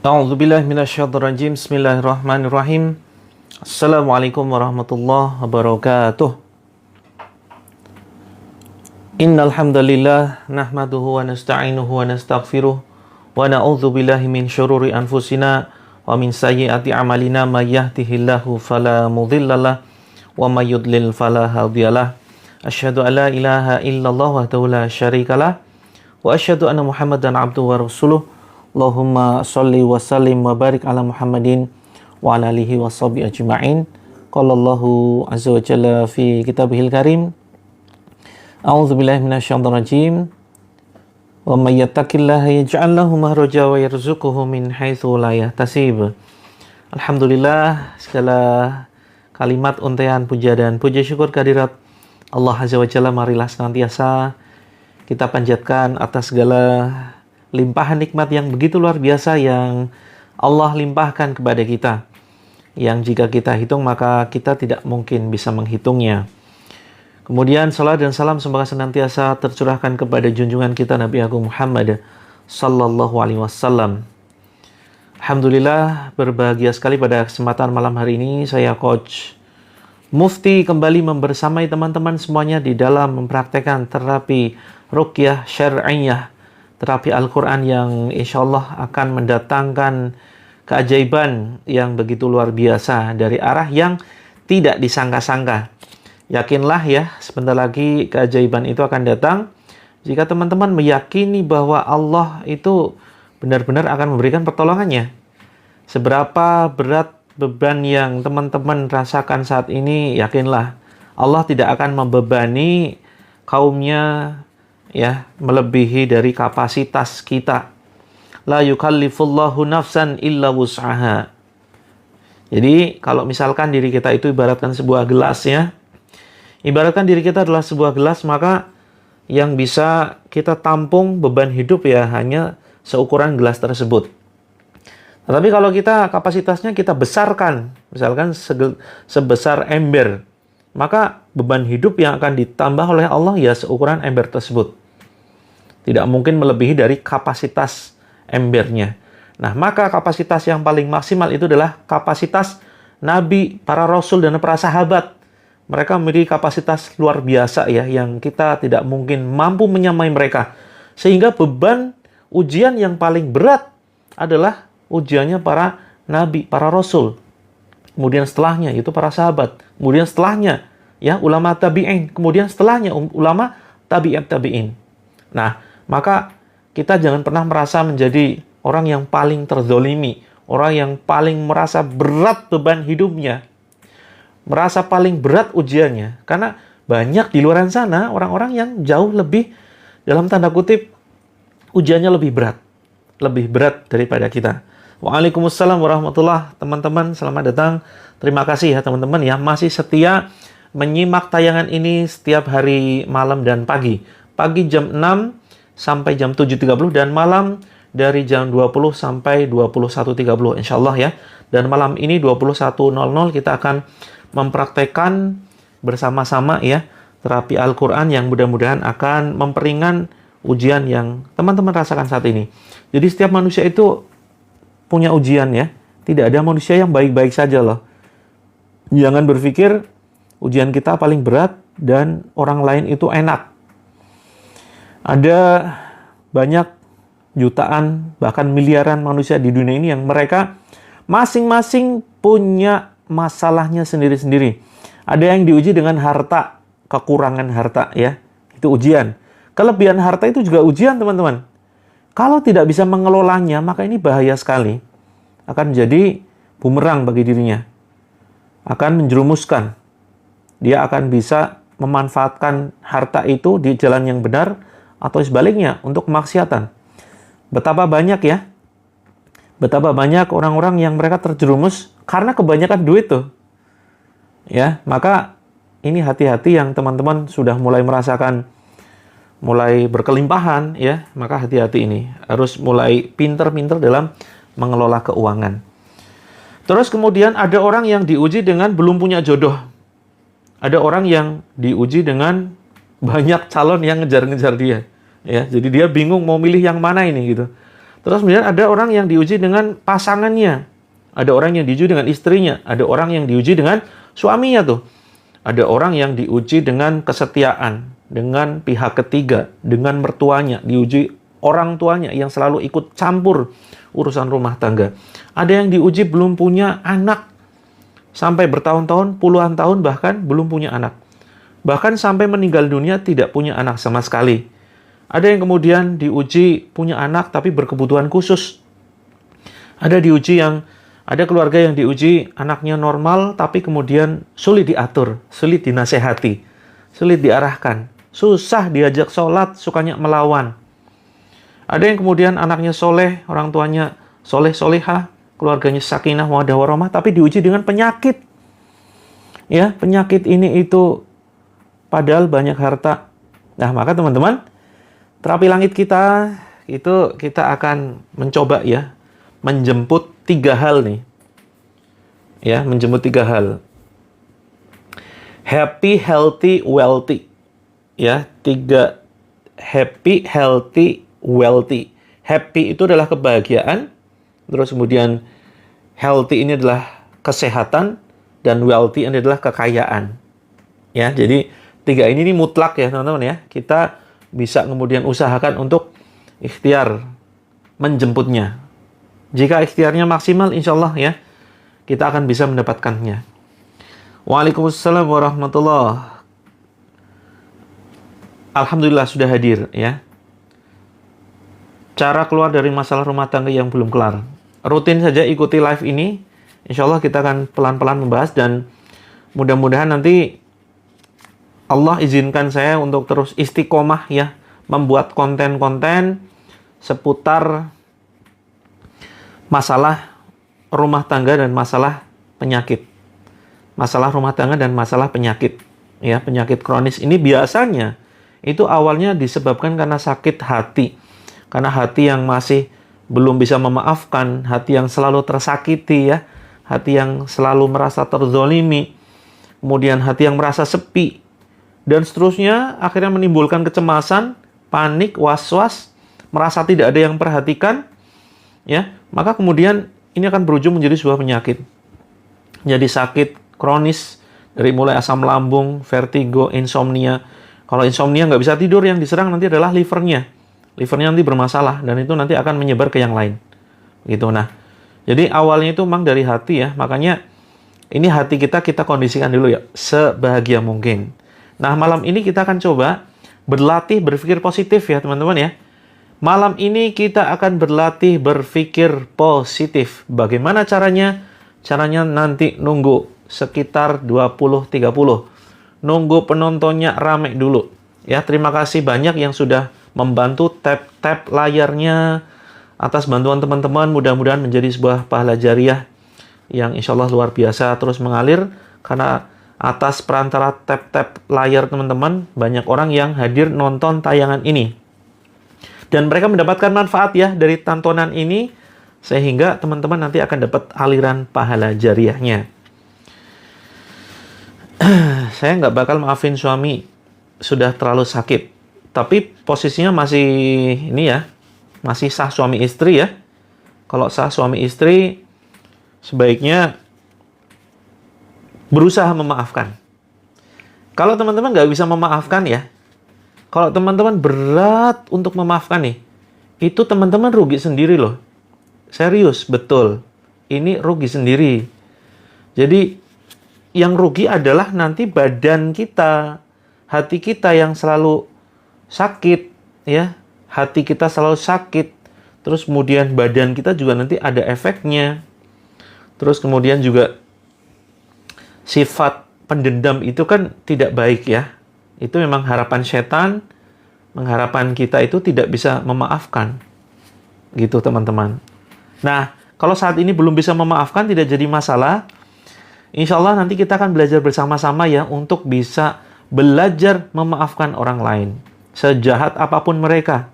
A'udzubillahi minasyaitonirrajim. Bismillahirrahmanirrahim. Assalamualaikum warahmatullahi wabarakatuh. Innal hamdalillah nahmaduhu wa nasta'inuhu wa nastaghfiruh wa na'udzubillahi min syururi anfusina wa min sayyiati a'malina may yahdihillahu fala mudhillalah wa may yudlil fala hadiyalah. Asyhadu an la ilaha illallah wahdahu la syarikalah wa asyhadu anna Muhammadan abduhu wa rasuluh. Allahumma sholli wa sallim wa barik ala Muhammadin wa ala alihi wa sahbihi ajma'in. Qala Allahu azza wa jalla fi kitabihil karim. A'udzu billahi minasyaitonir rajim. Wa may yattaqillaha yaj'al lahu makhraja wa yarzuqhu min haitsu la yahtasib. Alhamdulillah, segala kalimat untaian puja dan puja syukur kehadirat Allah azza wa jalla marilah senantiasa kita panjatkan atas segala limpahan nikmat yang begitu luar biasa yang Allah limpahkan kepada kita, yang jika kita hitung maka kita tidak mungkin bisa menghitungnya. Kemudian salat dan salam semoga senantiasa tercurahkan kepada junjungan kita Nabi Agung Muhammad sallallahu alaihi wasallam. Alhamdulillah, berbahagia sekali pada kesempatan malam hari ini saya Coach Mufti kembali membersamai teman-teman semuanya di dalam mempraktekkan terapi ruqyah syar'iyyah, terapi Al-Quran yang insya Allah akan mendatangkan keajaiban yang begitu luar biasa dari arah yang tidak disangka-sangka. Yakinlah ya, sebentar lagi keajaiban itu akan datang jika teman-teman meyakini bahwa Allah itu benar-benar akan memberikan pertolongannya. Seberapa berat beban yang teman-teman rasakan saat ini, yakinlah Allah tidak akan membebani kaumnya ya melebihi dari kapasitas kita. La yukallifullahu nafsan illa wus'aha. Jadi kalau misalkan diri kita itu ibaratkan sebuah gelas ya. Ibaratkan diri kita adalah sebuah gelas, maka yang bisa kita tampung beban hidup ya hanya seukuran gelas tersebut. Tetapi kalau kita kapasitasnya kita besarkan, misalkan sebesar ember, maka beban hidup yang akan ditambah oleh Allah ya seukuran ember tersebut. Tidak mungkin melebihi dari kapasitas embernya. Nah, maka kapasitas yang paling maksimal itu adalah kapasitas Nabi, para Rasul, dan para sahabat. Mereka memiliki kapasitas luar biasa ya, yang kita tidak mungkin mampu menyamai mereka. Sehingga beban ujian yang paling berat adalah ujiannya para Nabi, para Rasul. Kemudian setelahnya itu para sahabat. Kemudian setelahnya ya ulama tabi'in. Kemudian setelahnya ulama tabi'in. Nah, maka kita jangan pernah merasa menjadi orang yang paling terzolimi, orang yang paling merasa berat beban hidupnya, merasa paling berat ujiannya. Karena banyak di luar sana orang-orang yang jauh lebih, dalam tanda kutip, ujiannya lebih berat daripada kita. Waalaikumsalam warahmatullahi wabarakatuh. Teman-teman, selamat datang. Terima kasih ya teman-teman ya masih setia menyimak tayangan ini setiap hari malam dan pagi. Pagi jam 6 sampai jam 7.30 dan malam dari jam 20 sampai 21.30 insyaallah ya. Dan malam ini 21.00 kita akan mempraktekkan bersama-sama ya terapi Al-Quran yang mudah-mudahan akan memperingan ujian yang teman-teman rasakan saat ini. Jadi setiap manusia itu punya ujian ya. Tidak ada manusia yang baik-baik saja loh. Jangan berpikir ujian kita paling berat dan orang lain itu enak. Ada banyak jutaan bahkan miliaran manusia di dunia ini yang mereka masing-masing punya masalahnya sendiri-sendiri. Ada yang diuji dengan harta, kekurangan harta ya. Itu ujian. Kelebihan harta itu juga ujian teman-teman. Kalau tidak bisa mengelolanya, maka ini bahaya sekali. Akan menjadi bumerang bagi dirinya. Akan menjerumuskan. Dia akan bisa memanfaatkan harta itu di jalan yang benar, atau sebaliknya, untuk kemaksiatan. Betapa banyak ya. Betapa banyak orang-orang yang mereka terjerumus karena kebanyakan duit tuh. Ya, maka ini hati-hati yang teman-teman sudah mulai merasakan mulai berkelimpahan ya, maka hati-hati ini. Harus mulai pinter-pinter dalam mengelola keuangan. Terus kemudian ada orang yang diuji dengan belum punya jodoh. Ada orang yang diuji dengan banyak calon yang ngejar-ngejar dia. Ya, jadi dia bingung mau milih yang mana ini gitu. Terus kemudian ada orang yang diuji dengan pasangannya. Ada orang yang diuji dengan istrinya. Ada orang yang diuji dengan suaminya tuh. Ada orang yang diuji dengan kesetiaan, dengan pihak ketiga, dengan mertuanya, diuji orang tuanya yang selalu ikut campur urusan rumah tangga. Ada yang diuji belum punya anak, sampai bertahun-tahun, puluhan tahun bahkan belum punya anak. Bahkan sampai meninggal dunia tidak punya anak sama sekali. Ada yang kemudian diuji punya anak tapi berkebutuhan khusus. Ada keluarga yang diuji anaknya normal tapi kemudian sulit diatur, sulit dinasehati, sulit diarahkan, susah diajak sholat, sukanya melawan. Ada yang kemudian anaknya soleh, orang tuanya soleh-solehah, keluarganya sakinah, mawaddah warahmah, tapi diuji dengan penyakit. Ya, penyakit ini itu padahal banyak harta. Nah, maka teman-teman, terapi langit kita itu kita akan mencoba ya menjemput 3 hal nih. Ya, menjemput 3 hal. Happy, healthy, wealthy. Ya, 3 happy, healthy, wealthy. Happy itu adalah kebahagiaan, terus kemudian healthy ini adalah kesehatan, dan wealthy ini adalah kekayaan. Ya, jadi 3 ini mutlak ya teman-teman ya. Kita bisa kemudian usahakan untuk ikhtiar menjemputnya. Jika ikhtiarnya maksimal, insya Allah ya, kita akan bisa mendapatkannya. Waalaikumsalam warahmatullahi. Alhamdulillah sudah hadir ya. Cara keluar dari masalah rumah tangga yang belum kelar. Rutin saja ikuti live ini. Insya Allah kita akan pelan-pelan membahas dan mudah-mudahan nanti Allah izinkan saya untuk terus istiqomah ya, membuat konten-konten seputar masalah rumah tangga dan masalah penyakit. Masalah rumah tangga dan masalah penyakit. Ya, penyakit kronis ini biasanya itu awalnya disebabkan karena sakit hati. Karena hati yang masih belum bisa memaafkan, hati yang selalu tersakiti ya, hati yang selalu merasa terzolimi, kemudian hati yang merasa sepi, dan seterusnya, akhirnya menimbulkan kecemasan, panik, was-was, merasa tidak ada yang perhatikan, ya, maka kemudian ini akan berujung menjadi sebuah penyakit. Jadi sakit kronis, dari mulai asam lambung, vertigo, insomnia. Kalau insomnia nggak bisa tidur, yang diserang nanti adalah livernya. Livernya nanti bermasalah, dan itu nanti akan menyebar ke yang lain. Gitu. Nah, jadi awalnya itu memang dari hati ya, makanya ini hati kita kondisikan dulu ya, sebahagia mungkin. Nah, malam ini kita akan coba berlatih berpikir positif ya teman-teman ya. Malam ini kita akan berlatih berpikir positif. Bagaimana caranya? Caranya nanti nunggu sekitar 20-30. Nunggu penontonnya rame dulu. Ya, terima kasih banyak yang sudah membantu tap-tap layarnya. Atas bantuan teman-teman, mudah-mudahan menjadi sebuah pahala jariah yang insya Allah luar biasa terus mengalir. Karena atas perantara tap-tap layar teman-teman, banyak orang yang hadir nonton tayangan ini. Dan mereka mendapatkan manfaat ya dari tontonan ini, sehingga teman-teman nanti akan dapat aliran pahala jariahnya. Saya nggak bakal maafin suami, sudah terlalu sakit. Tapi posisinya masih ini ya, masih sah suami istri ya. Kalau sah suami istri, sebaiknya berusaha memaafkan. Kalau teman-teman nggak bisa memaafkan ya, kalau teman-teman berat untuk memaafkan nih, itu teman-teman rugi sendiri loh. Serius, betul. Ini rugi sendiri. Jadi, yang rugi adalah nanti badan kita, hati kita yang selalu sakit, ya. Hati kita selalu sakit. Terus kemudian badan kita juga nanti ada efeknya. Terus kemudian juga sifat pendendam itu kan tidak baik ya. Itu memang harapan setan, mengharapan kita itu tidak bisa memaafkan. Gitu teman-teman. Nah, kalau saat ini belum bisa memaafkan, tidak jadi masalah. Insya Allah nanti kita akan belajar bersama-sama ya untuk bisa belajar memaafkan orang lain. Sejahat apapun mereka.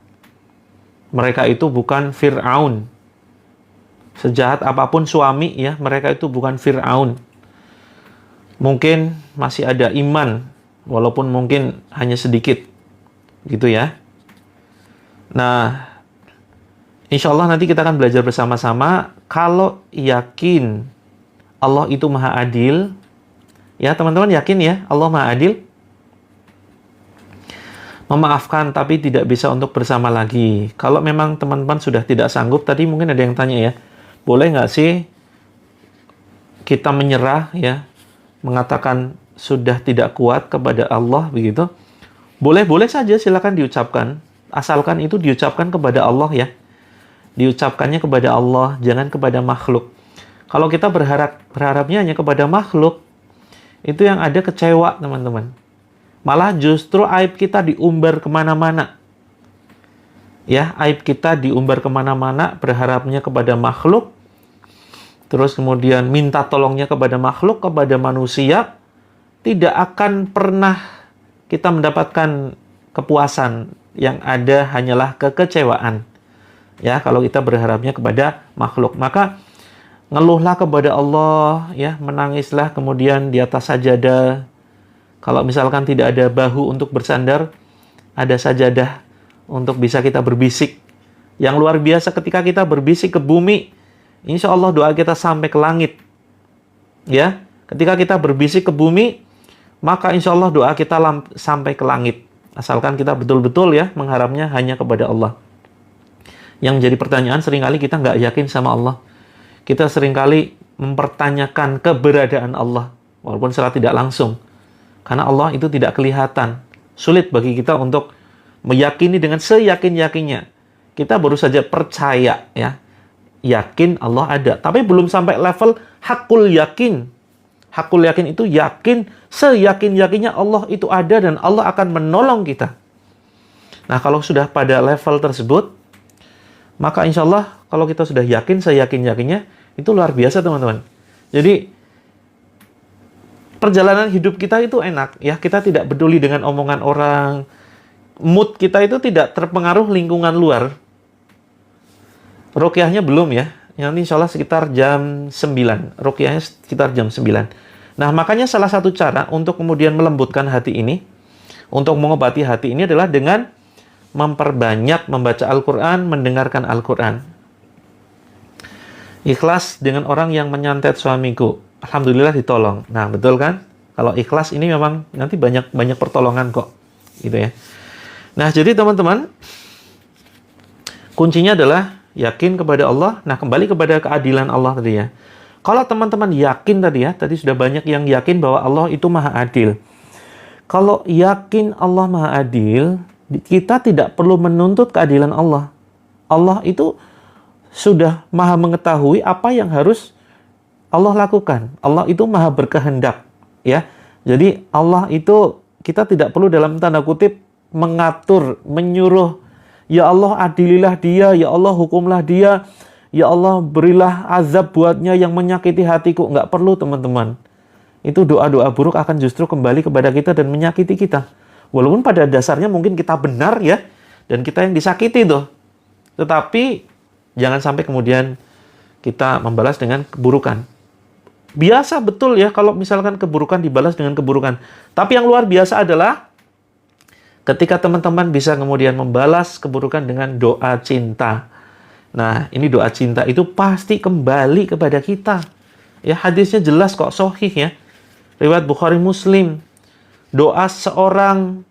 Mereka itu bukan Fir'aun. Sejahat apapun suami ya, mereka itu bukan Fir'aun. Mungkin masih ada iman, walaupun mungkin hanya sedikit. Gitu ya. Nah, Insya Allah nanti kita akan belajar bersama-sama. Kalau yakin Allah itu maha adil, ya teman-teman yakin ya Allah maha adil, memaafkan tapi tidak bisa untuk bersama lagi. Kalau memang teman-teman sudah tidak sanggup, tadi mungkin ada yang tanya ya, boleh nggak sih kita menyerah ya, mengatakan sudah tidak kuat kepada Allah begitu? Boleh-boleh saja, silakan diucapkan, asalkan itu diucapkan kepada Allah ya. Diucapkannya kepada Allah, jangan kepada makhluk. Kalau kita berharapnya hanya kepada makhluk, itu yang ada kecewa teman-teman. Malah justru aib kita diumbar kemana-mana. Ya, aib kita diumbar kemana-mana, berharapnya kepada makhluk, terus kemudian minta tolongnya kepada makhluk, kepada manusia, tidak akan pernah kita mendapatkan kepuasan. Yang ada hanyalah kekecewaan. Ya, kalau kita berharapnya kepada makhluk, maka ngeluhlah kepada Allah, ya, menangislah kemudian di atas sajadah. Kalau misalkan tidak ada bahu untuk bersandar, ada sajadah untuk bisa kita berbisik. Yang luar biasa ketika kita berbisik ke bumi, insya Allah doa kita sampai ke langit. Ya, ketika kita berbisik ke bumi, maka insya Allah doa kita sampai ke langit. Asalkan kita betul-betul ya mengharapnya hanya kepada Allah. Yang jadi pertanyaan seringkali kita nggak yakin sama Allah. Kita seringkali mempertanyakan keberadaan Allah, walaupun secara tidak langsung. Karena Allah itu tidak kelihatan. Sulit bagi kita untuk meyakini dengan seyakin-yakinnya. Kita baru saja percaya ya. Yakin Allah ada. Tapi belum sampai level hakul yakin. Hakul yakin itu yakin, seyakin-yakinnya Allah itu ada dan Allah akan menolong kita. Nah, kalau sudah pada level tersebut, maka insya Allah kalau kita sudah yakin, seyakin-yakinnya, itu luar biasa teman-teman. Jadi, perjalanan hidup kita itu enak ya, kita tidak peduli dengan omongan orang, mood kita itu tidak terpengaruh lingkungan luar. Ruqyahnya belum ya, nanti insya Allah sekitar jam 9, ruqyahnya sekitar jam 9. Nah, makanya salah satu cara untuk kemudian melembutkan hati ini, untuk mengobati hati ini adalah dengan memperbanyak membaca Al-Quran, mendengarkan Al-Quran. Ikhlas dengan orang yang menyantet suamiku, alhamdulillah ditolong. Nah, betul kan? Kalau ikhlas ini memang nanti banyak pertolongan kok, gitu ya. Nah, jadi teman-teman, kuncinya adalah yakin kepada Allah. Nah, kembali kepada keadilan Allah tadi ya. Kalau teman-teman yakin tadi ya, tadi sudah banyak yang yakin bahwa Allah itu maha adil. Kalau yakin Allah maha adil, kita tidak perlu menuntut keadilan Allah. Allah itu sudah maha mengetahui apa yang harus Allah lakukan. Allah itu maha berkehendak, ya. Jadi Allah itu kita tidak perlu dalam tanda kutip mengatur, menyuruh, ya Allah adililah dia, ya Allah hukumlah dia, ya Allah berilah azab buatnya yang menyakiti hatiku. Nggak perlu teman-teman. Itu doa-doa buruk akan justru kembali kepada kita dan menyakiti kita. Walaupun pada dasarnya mungkin kita benar ya, dan kita yang disakiti tuh. Tetapi jangan sampai kemudian kita membalas dengan keburukan. Biasa betul ya kalau misalkan keburukan dibalas dengan keburukan. Tapi yang luar biasa adalah ketika teman-teman bisa kemudian membalas keburukan dengan doa cinta. Nah, ini doa cinta itu pasti kembali kepada kita. Ya, hadisnya jelas kok, sahih ya. Riwayat Bukhari Muslim. Doa seorang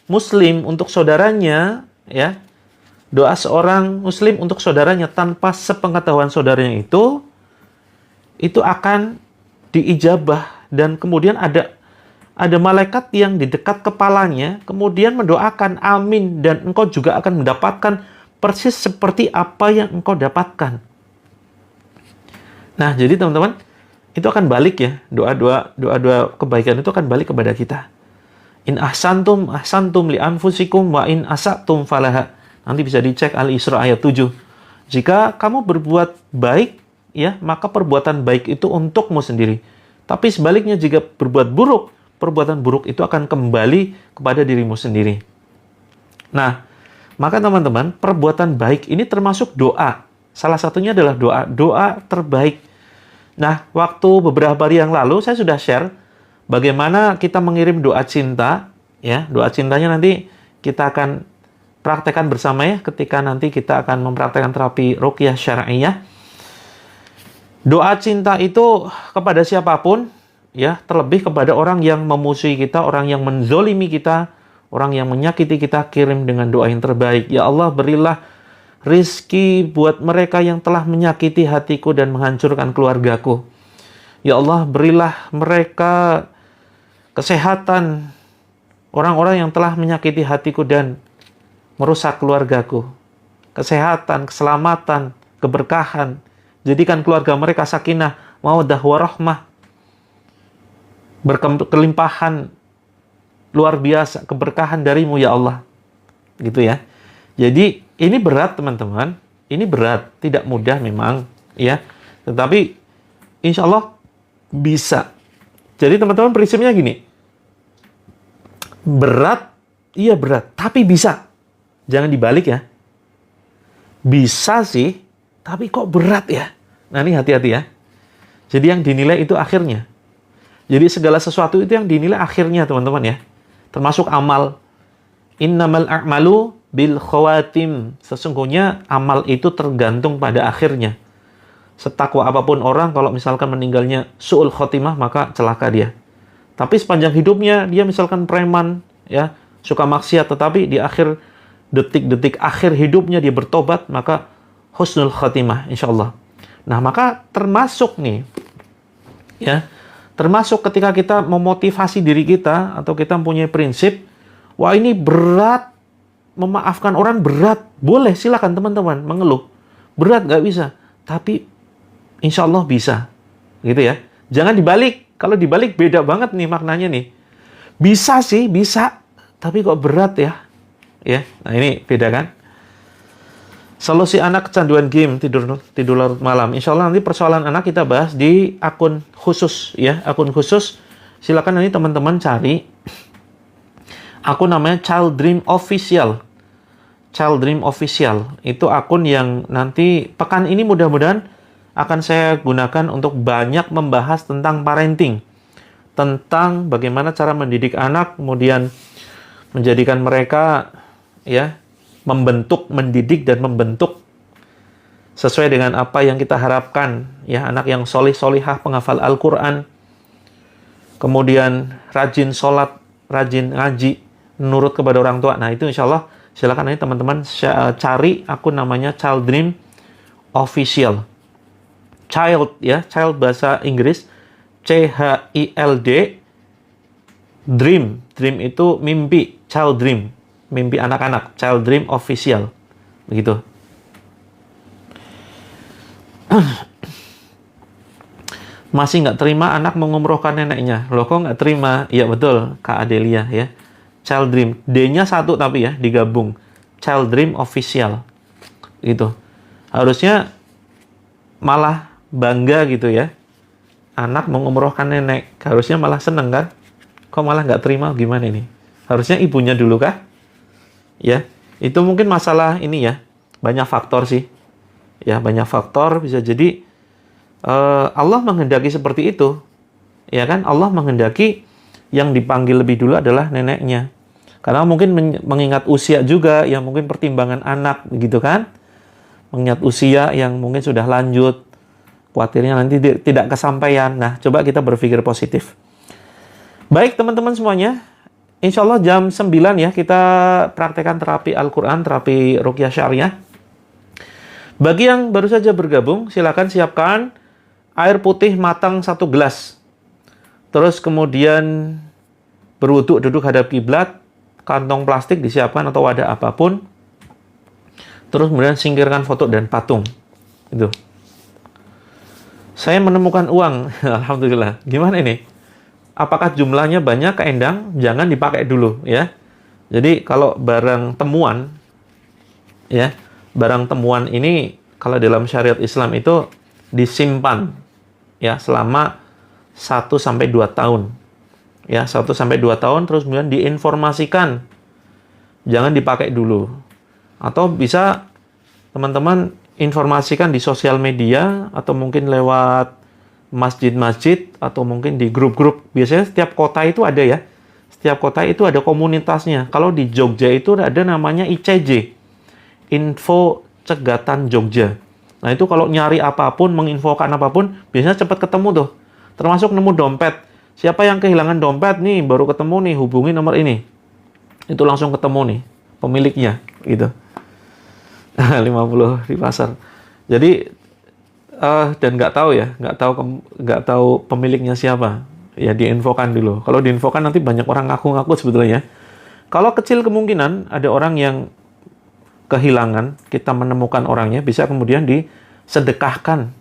muslim untuk saudaranya, ya. Doa seorang muslim untuk saudaranya tanpa sepengetahuan saudaranya itu akan diijabah, dan kemudian ada malaikat yang di dekat kepalanya kemudian mendoakan amin, dan engkau juga akan mendapatkan persis seperti apa yang engkau dapatkan. Nah, jadi teman-teman, itu akan balik ya, doa-doa kebaikan itu akan balik kepada kita. In ahsantum li anfusikum wa in asatum falaha. Nanti bisa dicek Al-Isra ayat 7. Jika kamu berbuat baik, ya, maka perbuatan baik itu untukmu sendiri. Tapi sebaliknya jika berbuat buruk, perbuatan buruk itu akan kembali kepada dirimu sendiri. Nah, maka teman-teman, perbuatan baik ini termasuk doa. Salah satunya adalah doa terbaik. Nah, waktu beberapa hari yang lalu saya sudah share bagaimana kita mengirim doa cinta, ya. Doa cintanya nanti kita akan praktekkan bersama ya ketika nanti kita akan mempraktekkan terapi ruqyah syar'iyah. Doa cinta itu kepada siapapun ya, terlebih kepada orang yang memusuhi kita, orang yang menzolimi kita, orang yang menyakiti kita, kirim dengan doa yang terbaik. Ya Allah, berilah rizki buat mereka yang telah menyakiti hatiku dan menghancurkan keluargaku. Ya Allah, berilah mereka kesehatan, orang-orang yang telah menyakiti hatiku dan merusak keluargaku. Kesehatan, keselamatan, keberkahan. Jadikan keluarga mereka sakinah, mawaddah warahmah. Berkelimpahan luar biasa, keberkahan darimu ya Allah. Gitu ya. Jadi ini berat teman-teman. Ini berat, tidak mudah memang. Ya. Tetapi insya Allah bisa. Jadi teman-teman prinsipnya gini. Berat, iya berat, tapi bisa. Jangan dibalik ya. Bisa sih, tapi kok berat ya? Nah ini hati-hati ya. Jadi yang dinilai itu akhirnya. Jadi segala sesuatu itu yang dinilai akhirnya teman-teman ya. Termasuk amal. Innamal a'malu bil khawatim. Sesungguhnya amal itu tergantung pada akhirnya. Setakwa apapun orang, kalau misalkan meninggalnya su'ul khotimah, maka celaka dia. Tapi sepanjang hidupnya, dia misalkan preman, ya, suka maksiat, tetapi di akhir detik-detik akhir hidupnya dia bertobat, maka husnul khotimah, insya Allah. Nah, maka termasuk nih, ya, termasuk ketika kita memotivasi diri kita, atau kita mempunyai prinsip, wah ini berat, memaafkan orang berat, boleh, silakan teman-teman mengeluh. Berat nggak bisa, tapi insya Allah bisa, gitu ya. Jangan dibalik, kalau dibalik beda banget nih maknanya nih. Bisa sih, bisa, tapi kok berat ya. Ya, nah ini beda kan? Solusi anak kecanduan game, tidur larut malam. Insya Allah nanti persoalan anak kita bahas di akun khusus ya, akun khusus. Silakan nanti teman-teman cari akun namanya Child Dream Official. Child Dream Official itu akun yang nanti pekan ini mudah-mudahan akan saya gunakan untuk banyak membahas tentang parenting, tentang bagaimana cara mendidik anak, kemudian menjadikan mereka ya, mendidik dan membentuk sesuai dengan apa yang kita harapkan ya, anak yang solih-solihah, penghafal Al-Quran, kemudian rajin sholat, rajin ngaji, nurut kepada orang tua. Nah itu insya Allah silakan nanti teman-teman cari akun namanya Child Dream Official. Child ya, child bahasa Inggris CHILD, dream itu mimpi, child dream, mimpi anak-anak, Child Dream Official. Begitu. Masih nggak terima anak mengumrohkan neneknya. Loh kok nggak terima? Iya betul, Kak Adelia ya. Child Dream. D-nya satu tapi ya, digabung. Child Dream Official. Gitu. Harusnya malah bangga gitu ya. Anak mengumrohkan nenek. Harusnya malah seneng kan? Kok malah nggak terima? Gimana ini? Harusnya ibunya dulu kah? Ya, itu mungkin masalah ini ya, banyak faktor sih. Ya, banyak faktor, bisa jadi Allah menghendaki seperti itu. Ya kan, Allah menghendaki yang dipanggil lebih dulu adalah neneknya. Karena mungkin mengingat usia juga, yang mungkin pertimbangan anak gitu kan. Mengingat usia yang mungkin sudah lanjut, khawatirnya nanti tidak kesampaian. Nah, coba kita berpikir positif. Baik teman-teman semuanya, insya Allah jam 9 ya, kita praktekkan terapi Al-Quran, terapi ruqyah syariah. Bagi yang baru saja bergabung, silakan siapkan air putih matang 1 gelas. Terus kemudian berwudu, duduk hadap kiblat, kantong plastik disiapkan atau wadah apapun. Terus kemudian singkirkan foto dan patung. Itu. Saya menemukan uang, alhamdulillah. Gimana ini? Apakah jumlahnya banyak ke Endang? Jangan dipakai dulu ya. Jadi kalau barang temuan ya, barang temuan ini kalau dalam syariat Islam itu disimpan ya selama 1 sampai 2 tahun. Ya, 1 sampai 2 tahun terus kemudian diinformasikan. Jangan dipakai dulu. Atau bisa teman-teman informasikan di sosial media atau mungkin lewat masjid-masjid atau mungkin di grup-grup. Biasanya setiap kota itu ada ya. setiap kota itu ada komunitasnya. Kalau di Jogja itu ada namanya ICJ, Info Cegatan Jogja. Nah itu kalau nyari apapun, menginfokan apapun, biasanya cepat ketemu tuh. Termasuk nemu dompet. Siapa yang kehilangan dompet nih, baru ketemu nih, hubungi nomor ini. Itu langsung ketemu nih, pemiliknya, gitu. 50 di pasar. Jadi, dan nggak tahu pemiliknya siapa. Ya diinfokan dulu. Kalau diinfokan nanti banyak orang ngaku-ngaku sebetulnya. Kalau kecil kemungkinan ada orang yang kehilangan, kita menemukan orangnya, bisa kemudian disedekahkan,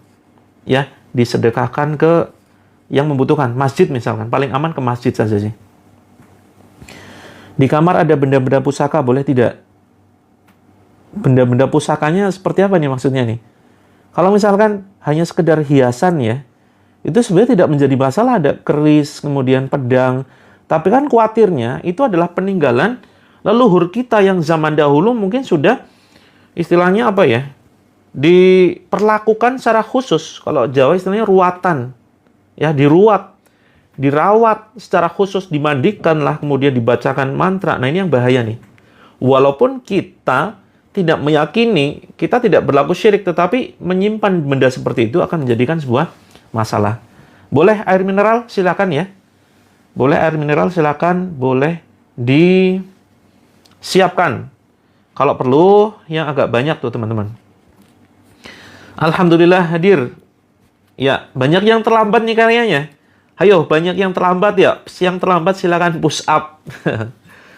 ya, disedekahkan ke yang membutuhkan. Masjid misalkan, paling aman ke masjid saja sih. Di kamar ada benda-benda pusaka, boleh tidak? Benda-benda pusakanya seperti apa nih maksudnya nih? Kalau misalkan hanya sekedar hiasan ya, itu sebenarnya tidak menjadi masalah, ada keris, kemudian pedang. Tapi kan khawatirnya itu adalah peninggalan leluhur kita yang zaman dahulu mungkin sudah istilahnya apa ya, diperlakukan secara khusus. Kalau Jawa istilahnya ruatan, ya dirawat secara khusus, dimandikan lah, kemudian dibacakan mantra. Nah ini yang bahaya nih. Walaupun kita tidak meyakini, kita tidak berlaku syirik, tetapi menyimpan benda seperti itu akan menjadikan sebuah masalah. Boleh air mineral, silakan ya. Boleh air mineral, silakan. Boleh disiapkan. Kalau perlu, yang agak banyak tuh teman-teman. Alhamdulillah hadir. Ya, banyak yang terlambat nih karyanya. Ayo, banyak yang terlambat ya. Yang terlambat silakan push up.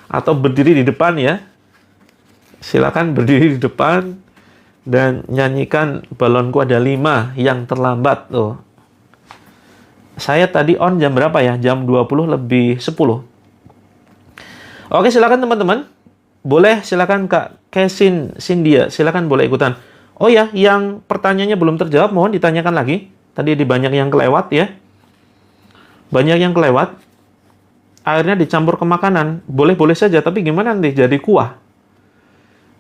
Atau berdiri di depan ya. Silakan berdiri di depan dan nyanyikan balonku ada 5 yang terlambat tuh. Saya tadi on jam berapa ya? Jam 20 lebih 10. Oke, silakan teman-teman. Boleh, silakan Kak Kesin Cindia, silakan boleh ikutan. Oh ya, yang pertanyaannya belum terjawab, mohon ditanyakan lagi. Tadi di banyak yang kelewat ya. Banyak yang kelewat. Airnya dicampur ke makanan. Boleh-boleh saja, tapi gimana nanti jadi kuah?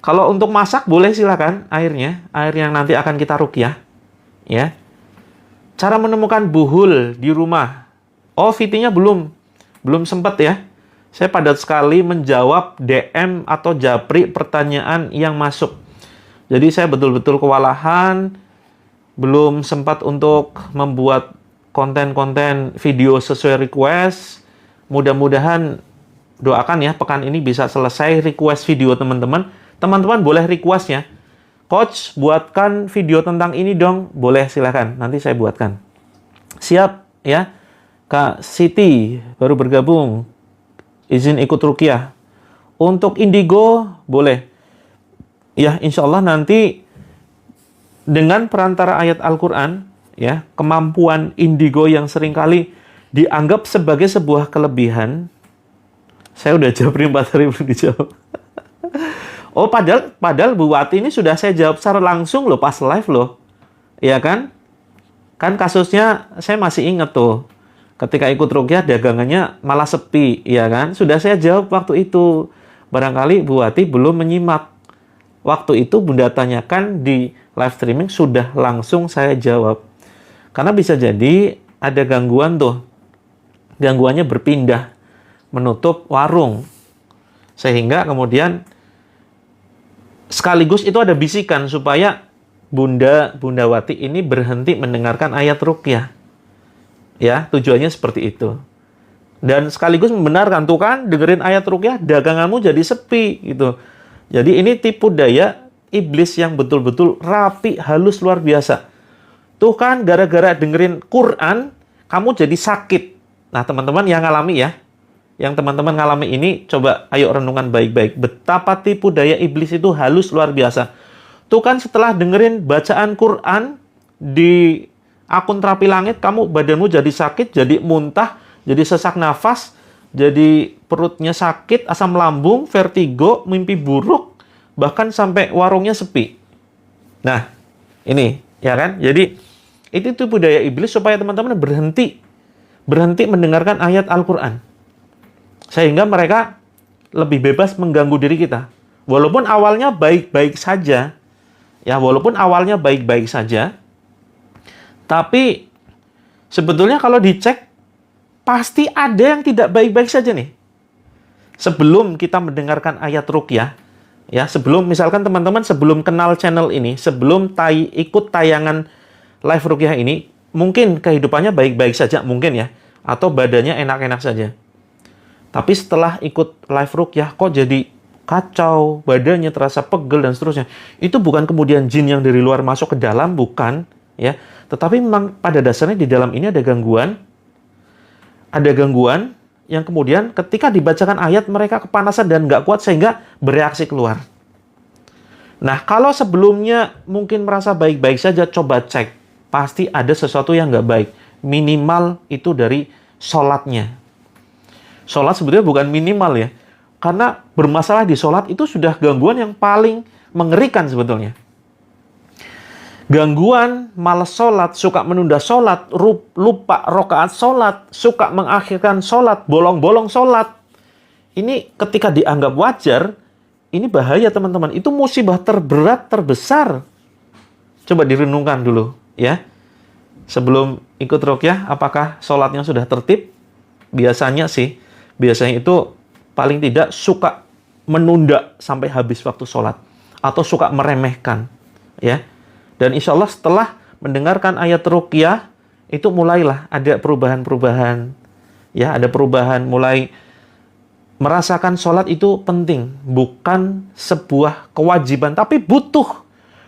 Kalau untuk masak boleh silakan airnya, air yang nanti akan kita ruqyah, ya. Cara menemukan buhul di rumah. Oh, VT-nya belum sempat ya. Saya padat sekali menjawab DM atau japri pertanyaan yang masuk. Jadi saya betul-betul kewalahan, belum sempat untuk membuat konten-konten video sesuai request. Mudah-mudahan doakan ya, pekan ini bisa selesai request video teman-teman. Teman-teman boleh request ya. Coach, buatkan video tentang ini dong. Boleh, silakan. Nanti saya buatkan. Siap ya. Kak Siti baru bergabung. Izin ikut ruqyah. Untuk indigo, boleh. Ya, insya Allah nanti dengan perantara ayat Al-Quran, ya, kemampuan indigo yang seringkali dianggap sebagai sebuah kelebihan. Saya udah jawab 4 hari belum dijawab. Oh, padahal Bu Wati ini sudah saya jawab secara langsung loh, pas live loh. Iya kan? Kan kasusnya saya masih ingat tuh. Ketika ikut ruqyah dagangannya malah sepi, iya kan? Sudah saya jawab waktu itu. Barangkali Bu Wati belum menyimak. Waktu itu Bunda tanyakan di live streaming, sudah langsung saya jawab. Karena bisa jadi ada gangguan tuh. Gangguannya berpindah, menutup warung. Sehingga kemudian sekaligus itu ada bisikan supaya Bunda Wati ini berhenti mendengarkan ayat ruqyah. Ya, tujuannya seperti itu. Dan sekaligus membenarkan, tuh kan dengerin ayat ruqyah daganganmu jadi sepi gitu. Jadi ini tipu daya iblis yang betul-betul rapi, halus, luar biasa. Tuh kan gara-gara dengerin Quran kamu jadi sakit. Nah, teman-teman yang ngalami ya. Yang teman-teman ngalami ini, coba ayo renungan baik-baik. Betapa tipu daya iblis itu halus luar biasa. Tuh kan setelah dengerin bacaan Quran di akun Terapi Langit, kamu badanmu jadi sakit, jadi muntah, jadi sesak nafas, jadi perutnya sakit, asam lambung, vertigo, mimpi buruk, bahkan sampai warungnya sepi. Nah, ini ya kan? Jadi itu tipu daya iblis supaya teman-teman berhenti mendengarkan ayat Al-Quran. Sehingga mereka lebih bebas mengganggu diri kita. Walaupun awalnya baik-baik saja. Ya, walaupun awalnya baik-baik saja. Tapi sebetulnya kalau dicek, pasti ada yang tidak baik-baik saja nih. sebelum kita mendengarkan ayat ruqyah, ya, sebelum misalkan teman-teman sebelum kenal channel ini, sebelum ikut tayangan live ruqyah ini, mungkin kehidupannya baik-baik saja mungkin ya, atau badannya enak-enak saja. Tapi setelah ikut live ruqyah kok jadi kacau, badannya terasa pegel dan seterusnya. Itu bukan kemudian jin yang dari luar masuk ke dalam, bukan, ya. Tetapi memang pada dasarnya di dalam ini ada gangguan yang kemudian ketika dibacakan ayat mereka kepanasan dan nggak kuat sehingga bereaksi keluar. Nah, kalau sebelumnya mungkin merasa baik-baik saja, coba cek. Pasti ada sesuatu yang nggak baik. Minimal itu dari sholatnya. Sholat sebetulnya bukan minimal ya. Karena bermasalah di sholat itu sudah gangguan yang paling mengerikan sebetulnya. Gangguan, malas sholat, suka menunda sholat, lupa rokaat sholat, suka mengakhirkan sholat, bolong-bolong sholat. Ini ketika dianggap wajar, ini bahaya teman-teman. Itu musibah terberat, terbesar. Coba direnungkan dulu ya. Sebelum ikut ruqyah, apakah sholatnya sudah tertib? Biasanya itu paling tidak suka menunda sampai habis waktu sholat. Atau suka meremehkan ya. Dan insya Allah setelah mendengarkan ayat ruqyah, itu mulailah ada perubahan-perubahan. Ya, ada perubahan, mulai merasakan sholat itu penting. Bukan sebuah kewajiban, tapi butuh.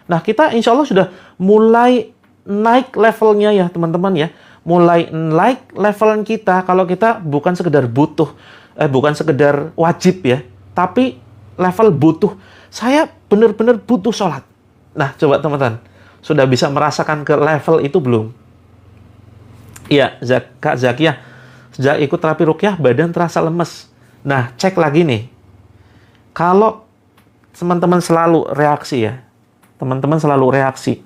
Nah, kita insya Allah sudah mulai naik levelnya ya teman-teman ya. Mulai naik level kita kalau kita bukan sekedar butuh. Bukan sekedar wajib ya. Tapi level butuh. Saya benar-benar butuh sholat. Nah, coba teman-teman. Sudah bisa merasakan ke level itu belum? Iya, Kak Zakiyah. Sejak ikut terapi ruqyah, badan terasa lemes. Nah, cek lagi nih. Kalau teman-teman selalu reaksi ya. Teman-teman selalu reaksi.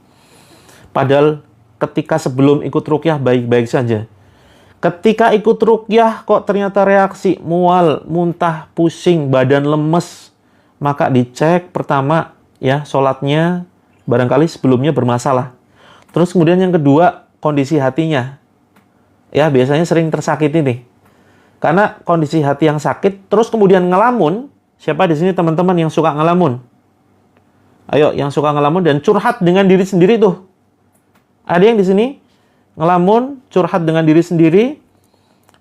Padahal ketika sebelum ikut ruqyah baik-baik saja. Ketika ikut ruqyah kok ternyata reaksi mual, muntah, pusing, badan lemes. Maka dicek pertama ya, sholatnya barangkali sebelumnya bermasalah. Terus kemudian yang kedua, kondisi hatinya. Ya, biasanya sering tersakiti nih. Karena kondisi hati yang sakit, terus kemudian ngelamun. Siapa di sini teman-teman yang suka ngelamun? Ayo, yang suka ngelamun dan curhat dengan diri sendiri tuh. Ada yang di sini ngelamun, curhat dengan diri sendiri.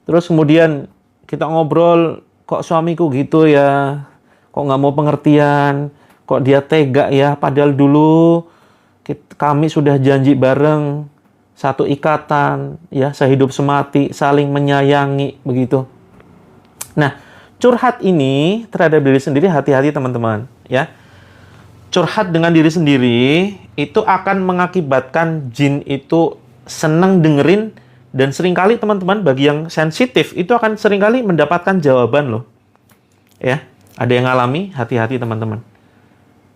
Terus kemudian kita ngobrol, kok suamiku gitu ya? Kok nggak mau pengertian? Kok dia tega ya, padahal dulu kami sudah janji bareng, satu ikatan, ya, sehidup semati, saling menyayangi, begitu. Nah, curhat ini terhadap diri sendiri, hati-hati teman-teman, ya. Curhat dengan diri sendiri, itu akan mengakibatkan jin itu senang dengerin, dan seringkali teman-teman, bagi yang sensitif, itu akan seringkali mendapatkan jawaban loh. Ya, ada yang ngalami, hati-hati teman-teman.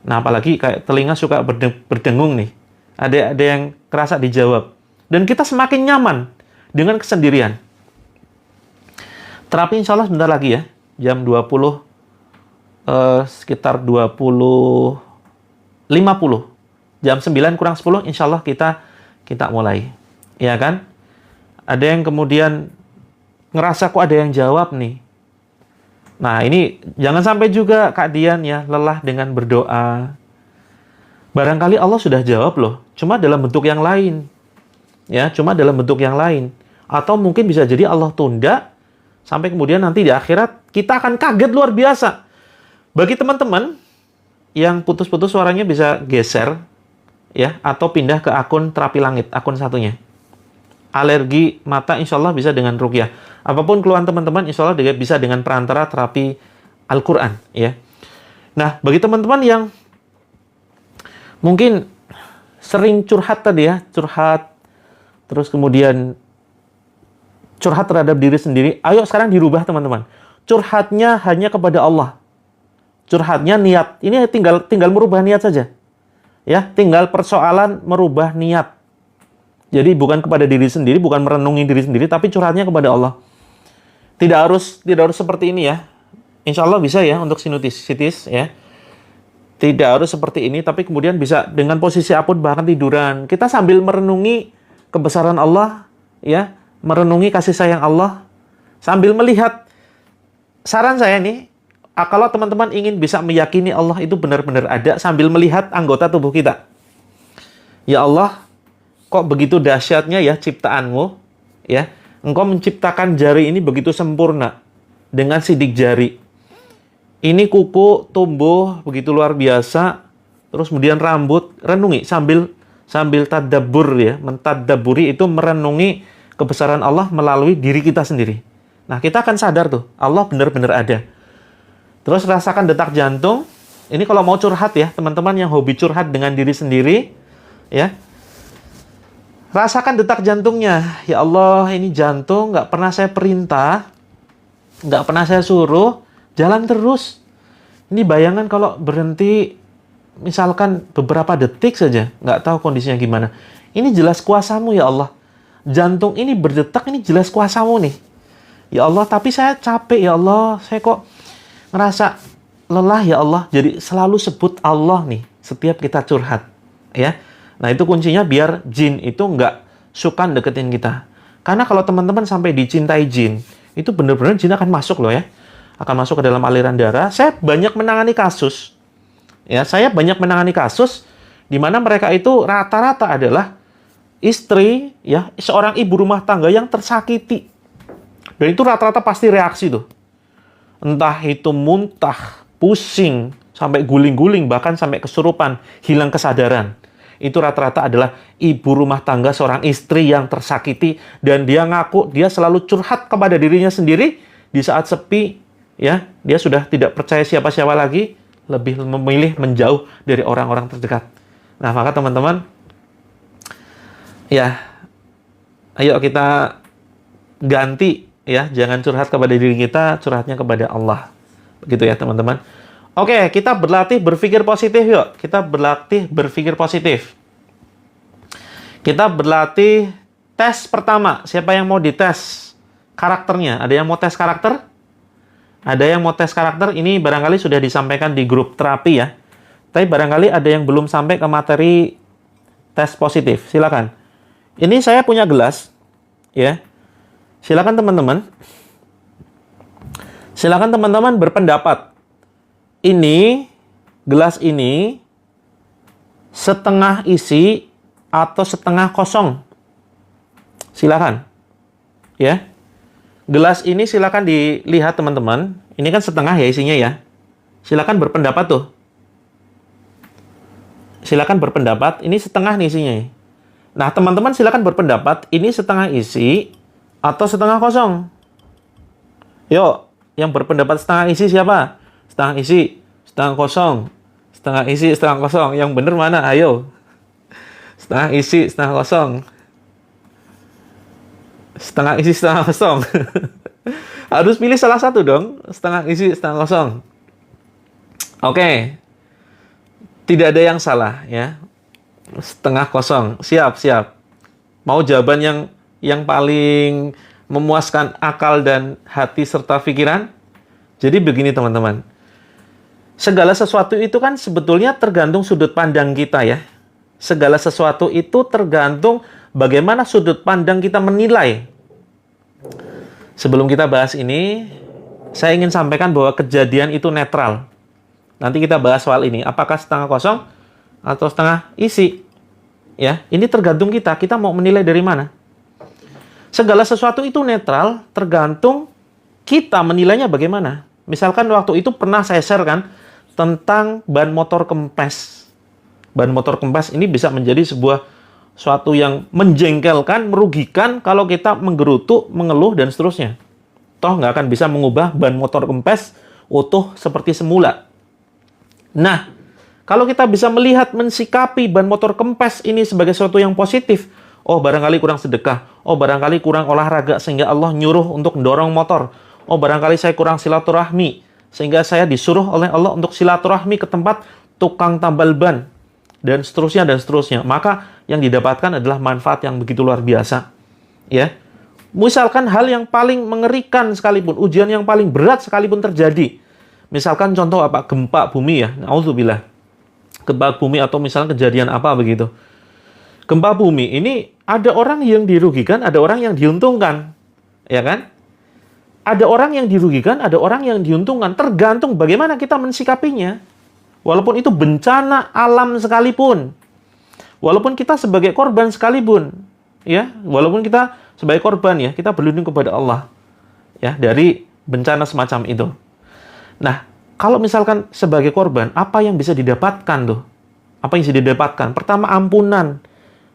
Nah, apalagi kayak telinga suka berdengung nih. Ada yang kerasa dijawab. Dan kita semakin nyaman dengan kesendirian. Terapi insya Allah sebentar lagi ya. Jam 20, sekitar 20.50. Jam 9 kurang 10, insya Allah kita mulai. Ya kan? Ada yang kemudian ngerasa kok ada yang jawab nih. Nah, ini jangan sampai juga Kak Dian ya lelah dengan berdoa. Barangkali Allah sudah jawab loh, cuma dalam bentuk yang lain. Ya, cuma dalam bentuk yang lain. Atau mungkin bisa jadi Allah tunda sampai kemudian nanti di akhirat kita akan kaget luar biasa. Bagi teman-teman yang putus-putus suaranya bisa geser ya, atau pindah ke akun Terapi Langit, akun satunya. Alergi mata insya Allah bisa dengan ruqyah. Apapun keluhan teman-teman insya Allah bisa dengan perantara terapi Al-Quran ya. Nah, bagi teman-teman yang mungkin sering curhat tadi ya, curhat terus kemudian curhat terhadap diri sendiri, ayo sekarang dirubah teman-teman. Curhatnya hanya kepada Allah. Curhatnya niat. Ini tinggal merubah niat saja. Ya, tinggal persoalan merubah niat. Jadi bukan kepada diri sendiri, bukan merenungi diri sendiri, tapi curhatnya kepada Allah. Tidak harus seperti ini ya. Insya Allah bisa ya untuk sinusitis ya. Tidak harus seperti ini, tapi kemudian bisa dengan posisi apapun, bahkan tiduran. Kita sambil merenungi kebesaran Allah, ya, merenungi kasih sayang Allah, sambil melihat. Saran saya nih, kalau teman-teman ingin bisa meyakini Allah itu benar-benar ada sambil melihat anggota tubuh kita. Ya Allah, kok begitu dahsyatnya ya ciptaanmu, ya. Engkau menciptakan jari ini begitu sempurna dengan sidik jari. Ini kuku tumbuh begitu luar biasa, terus kemudian rambut, renungi sambil tadabbur ya, mentadabburi itu merenungi kebesaran Allah melalui diri kita sendiri. Nah, kita akan sadar tuh, Allah benar-benar ada. Terus rasakan detak jantung. Ini kalau mau curhat ya, teman-teman yang hobi curhat dengan diri sendiri, ya. Rasakan detak jantungnya. Ya Allah, ini jantung nggak pernah saya perintah, nggak pernah saya suruh, jalan terus. Ini bayangan kalau berhenti, misalkan beberapa detik saja, nggak tahu kondisinya gimana. Ini jelas kuasamu ya Allah. Jantung ini berdetak, ini jelas kuasamu nih. Ya Allah, tapi saya capek ya Allah. Saya kok ngerasa lelah ya Allah. Jadi selalu sebut Allah nih setiap kita curhat. Ya. Nah, itu kuncinya biar jin itu nggak suka deketin kita. Karena kalau teman-teman sampai dicintai jin, itu benar-benar jin akan masuk loh ya. Akan masuk ke dalam aliran darah. Saya banyak menangani kasus. Ya, saya banyak menangani kasus di mana mereka itu rata-rata adalah istri, ya, seorang ibu rumah tangga yang tersakiti. Dan itu rata-rata pasti reaksi tuh. Entah itu muntah, pusing, sampai guling-guling, bahkan sampai kesurupan, hilang kesadaran. Itu rata-rata adalah ibu rumah tangga, seorang istri yang tersakiti, dan dia ngaku dia selalu curhat kepada dirinya sendiri di saat sepi, ya, dia sudah tidak percaya siapa-siapa lagi, lebih memilih menjauh dari orang-orang terdekat. Nah, maka teman-teman, ya, ayo kita ganti, ya, jangan curhat kepada diri kita, curhatnya kepada Allah. Begitu ya, teman-teman. Oke, kita berlatih berpikir positif yuk. Kita berlatih berpikir positif. Kita berlatih tes pertama. Siapa yang mau dites karakternya? Ada yang mau tes karakter? Ada yang mau tes karakter? Ini barangkali sudah disampaikan di grup terapi ya. Tapi barangkali ada yang belum sampai ke materi tes positif. Silakan. Ini saya punya gelas, ya. Silakan teman-teman. Silakan teman-teman berpendapat. Ini, gelas ini, setengah isi atau setengah kosong. Silakan. Ya. Gelas ini silakan dilihat teman-teman. Ini kan setengah ya isinya ya. Silakan berpendapat tuh. Silakan berpendapat. Ini setengah nih isinya. Nah, teman-teman silakan berpendapat. Ini setengah isi atau setengah kosong. Yuk, yang berpendapat setengah isi siapa? Setengah isi, setengah kosong. Setengah isi, setengah kosong. Yang benar mana? Ayo. Setengah isi, setengah kosong. Setengah isi, setengah kosong. Harus pilih salah satu dong. Setengah isi, setengah kosong. Oke. Tidak ada yang salah ya. Setengah kosong. Siap, siap. Mau jawaban yang paling memuaskan akal dan hati serta pikiran? Jadi begini teman-teman. Segala sesuatu itu kan sebetulnya tergantung sudut pandang kita ya. Segala sesuatu itu tergantung bagaimana sudut pandang kita menilai. Sebelum kita bahas ini, saya ingin sampaikan bahwa kejadian itu netral. Nanti kita bahas soal ini. Apakah setengah kosong atau setengah isi? Ya, ini tergantung kita. Kita mau menilai dari mana? Segala sesuatu itu netral, tergantung kita menilainya bagaimana. Misalkan waktu itu pernah saya share kan tentang ban motor kempes. Ban motor kempes ini bisa menjadi sebuah suatu yang menjengkelkan, merugikan kalau kita menggerutu, mengeluh, dan seterusnya. Toh nggak akan bisa mengubah ban motor kempes utuh seperti semula. Nah, kalau kita bisa melihat, mensikapi ban motor kempes ini sebagai sesuatu yang positif, oh barangkali kurang sedekah, oh barangkali kurang olahraga sehingga Allah nyuruh untuk mendorong motor, oh barangkali saya kurang silaturahmi sehingga saya disuruh oleh Allah untuk silaturahmi ke tempat tukang tambal ban, dan seterusnya dan seterusnya. Maka yang didapatkan adalah manfaat yang begitu luar biasa. Ya, misalkan hal yang paling mengerikan sekalipun, ujian yang paling berat sekalipun terjadi. Misalkan contoh apa? Gempa bumi ya. Nauzubillah. Gempa bumi atau misalnya kejadian apa begitu. Gempa bumi ini ada orang yang dirugikan, ada orang yang diuntungkan. Ya kan? ada orang yang dirugikan, ada orang yang diuntungkan. Tergantung bagaimana kita mensikapinya. Walaupun itu bencana alam sekalipun. Walaupun kita sebagai korban sekalipun. Ya, walaupun kita sebagai korban ya, kita berlindung kepada Allah. Ya, dari bencana semacam itu. Nah, kalau misalkan sebagai korban, apa yang bisa didapatkan tuh? Apa yang bisa didapatkan? Pertama, ampunan.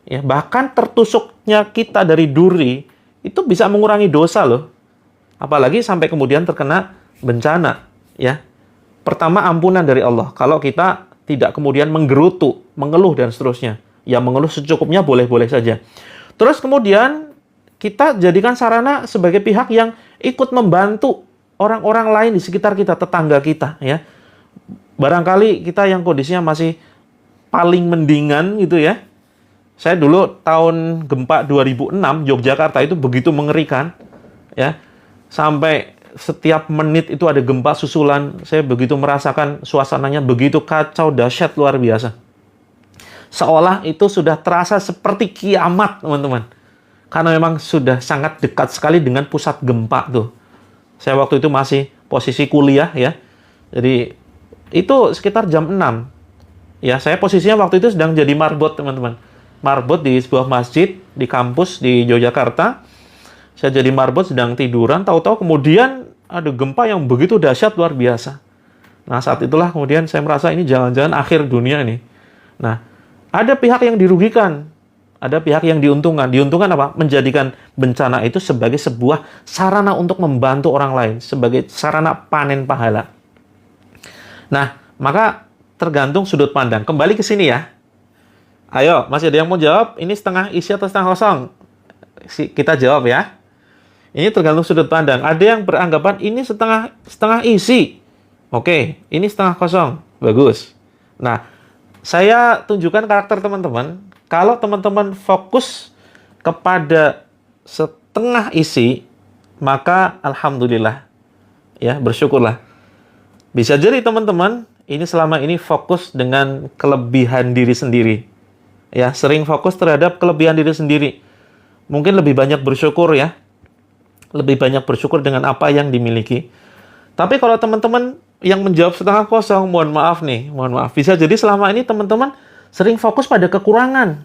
Ya, bahkan tertusuknya kita dari duri, itu bisa mengurangi dosa loh. Apalagi sampai kemudian terkena bencana, ya. Pertama, ampunan dari Allah. Kalau kita tidak kemudian menggerutu, mengeluh dan seterusnya. Ya, mengeluh secukupnya boleh-boleh saja. Terus kemudian kita jadikan sarana sebagai pihak yang ikut membantu orang-orang lain di sekitar kita, tetangga kita, ya. Barangkali kita yang kondisinya masih paling mendingan gitu ya. Saya dulu tahun gempa 2006 Yogyakarta itu begitu mengerikan, ya. Sampai setiap menit itu ada gempa susulan. Saya begitu merasakan suasananya begitu kacau, dahsyat, luar biasa. Seolah itu sudah terasa seperti kiamat, teman-teman. Karena memang sudah sangat dekat sekali dengan pusat gempa tuh. Saya waktu itu masih posisi kuliah ya. Jadi itu sekitar jam 6. Ya, saya posisinya waktu itu sedang jadi marbot, teman-teman. Marbot di sebuah masjid di kampus di Yogyakarta. Saya jadi marbot sedang tiduran, tahu-tahu kemudian ada gempa yang begitu dahsyat luar biasa. Nah, saat itulah kemudian saya merasa ini jangan-jangan akhir dunia ini. Nah, ada pihak yang dirugikan, ada pihak yang diuntungkan. Diuntungkan apa? Menjadikan bencana itu sebagai sebuah sarana untuk membantu orang lain, sebagai sarana panen pahala. Nah, maka tergantung sudut pandang. Kembali ke sini ya. Ayo, masih ada yang mau jawab? Ini setengah isi atau setengah kosong? Kita jawab ya. Ini tergantung sudut pandang. Ada yang beranggapan ini setengah isi. Oke, ini setengah kosong. Bagus. Nah, saya tunjukkan karakter teman-teman. Kalau teman-teman fokus kepada setengah isi, maka alhamdulillah. Ya, bersyukurlah. Bisa jadi teman-teman, ini selama ini fokus dengan kelebihan diri sendiri. Ya, sering fokus terhadap kelebihan diri sendiri. Mungkin lebih banyak bersyukur ya. Lebih banyak bersyukur dengan apa yang dimiliki. Tapi kalau teman-teman yang menjawab setengah kosong, mohon maaf nih, mohon maaf. Bisa jadi selama ini teman-teman sering fokus pada kekurangan.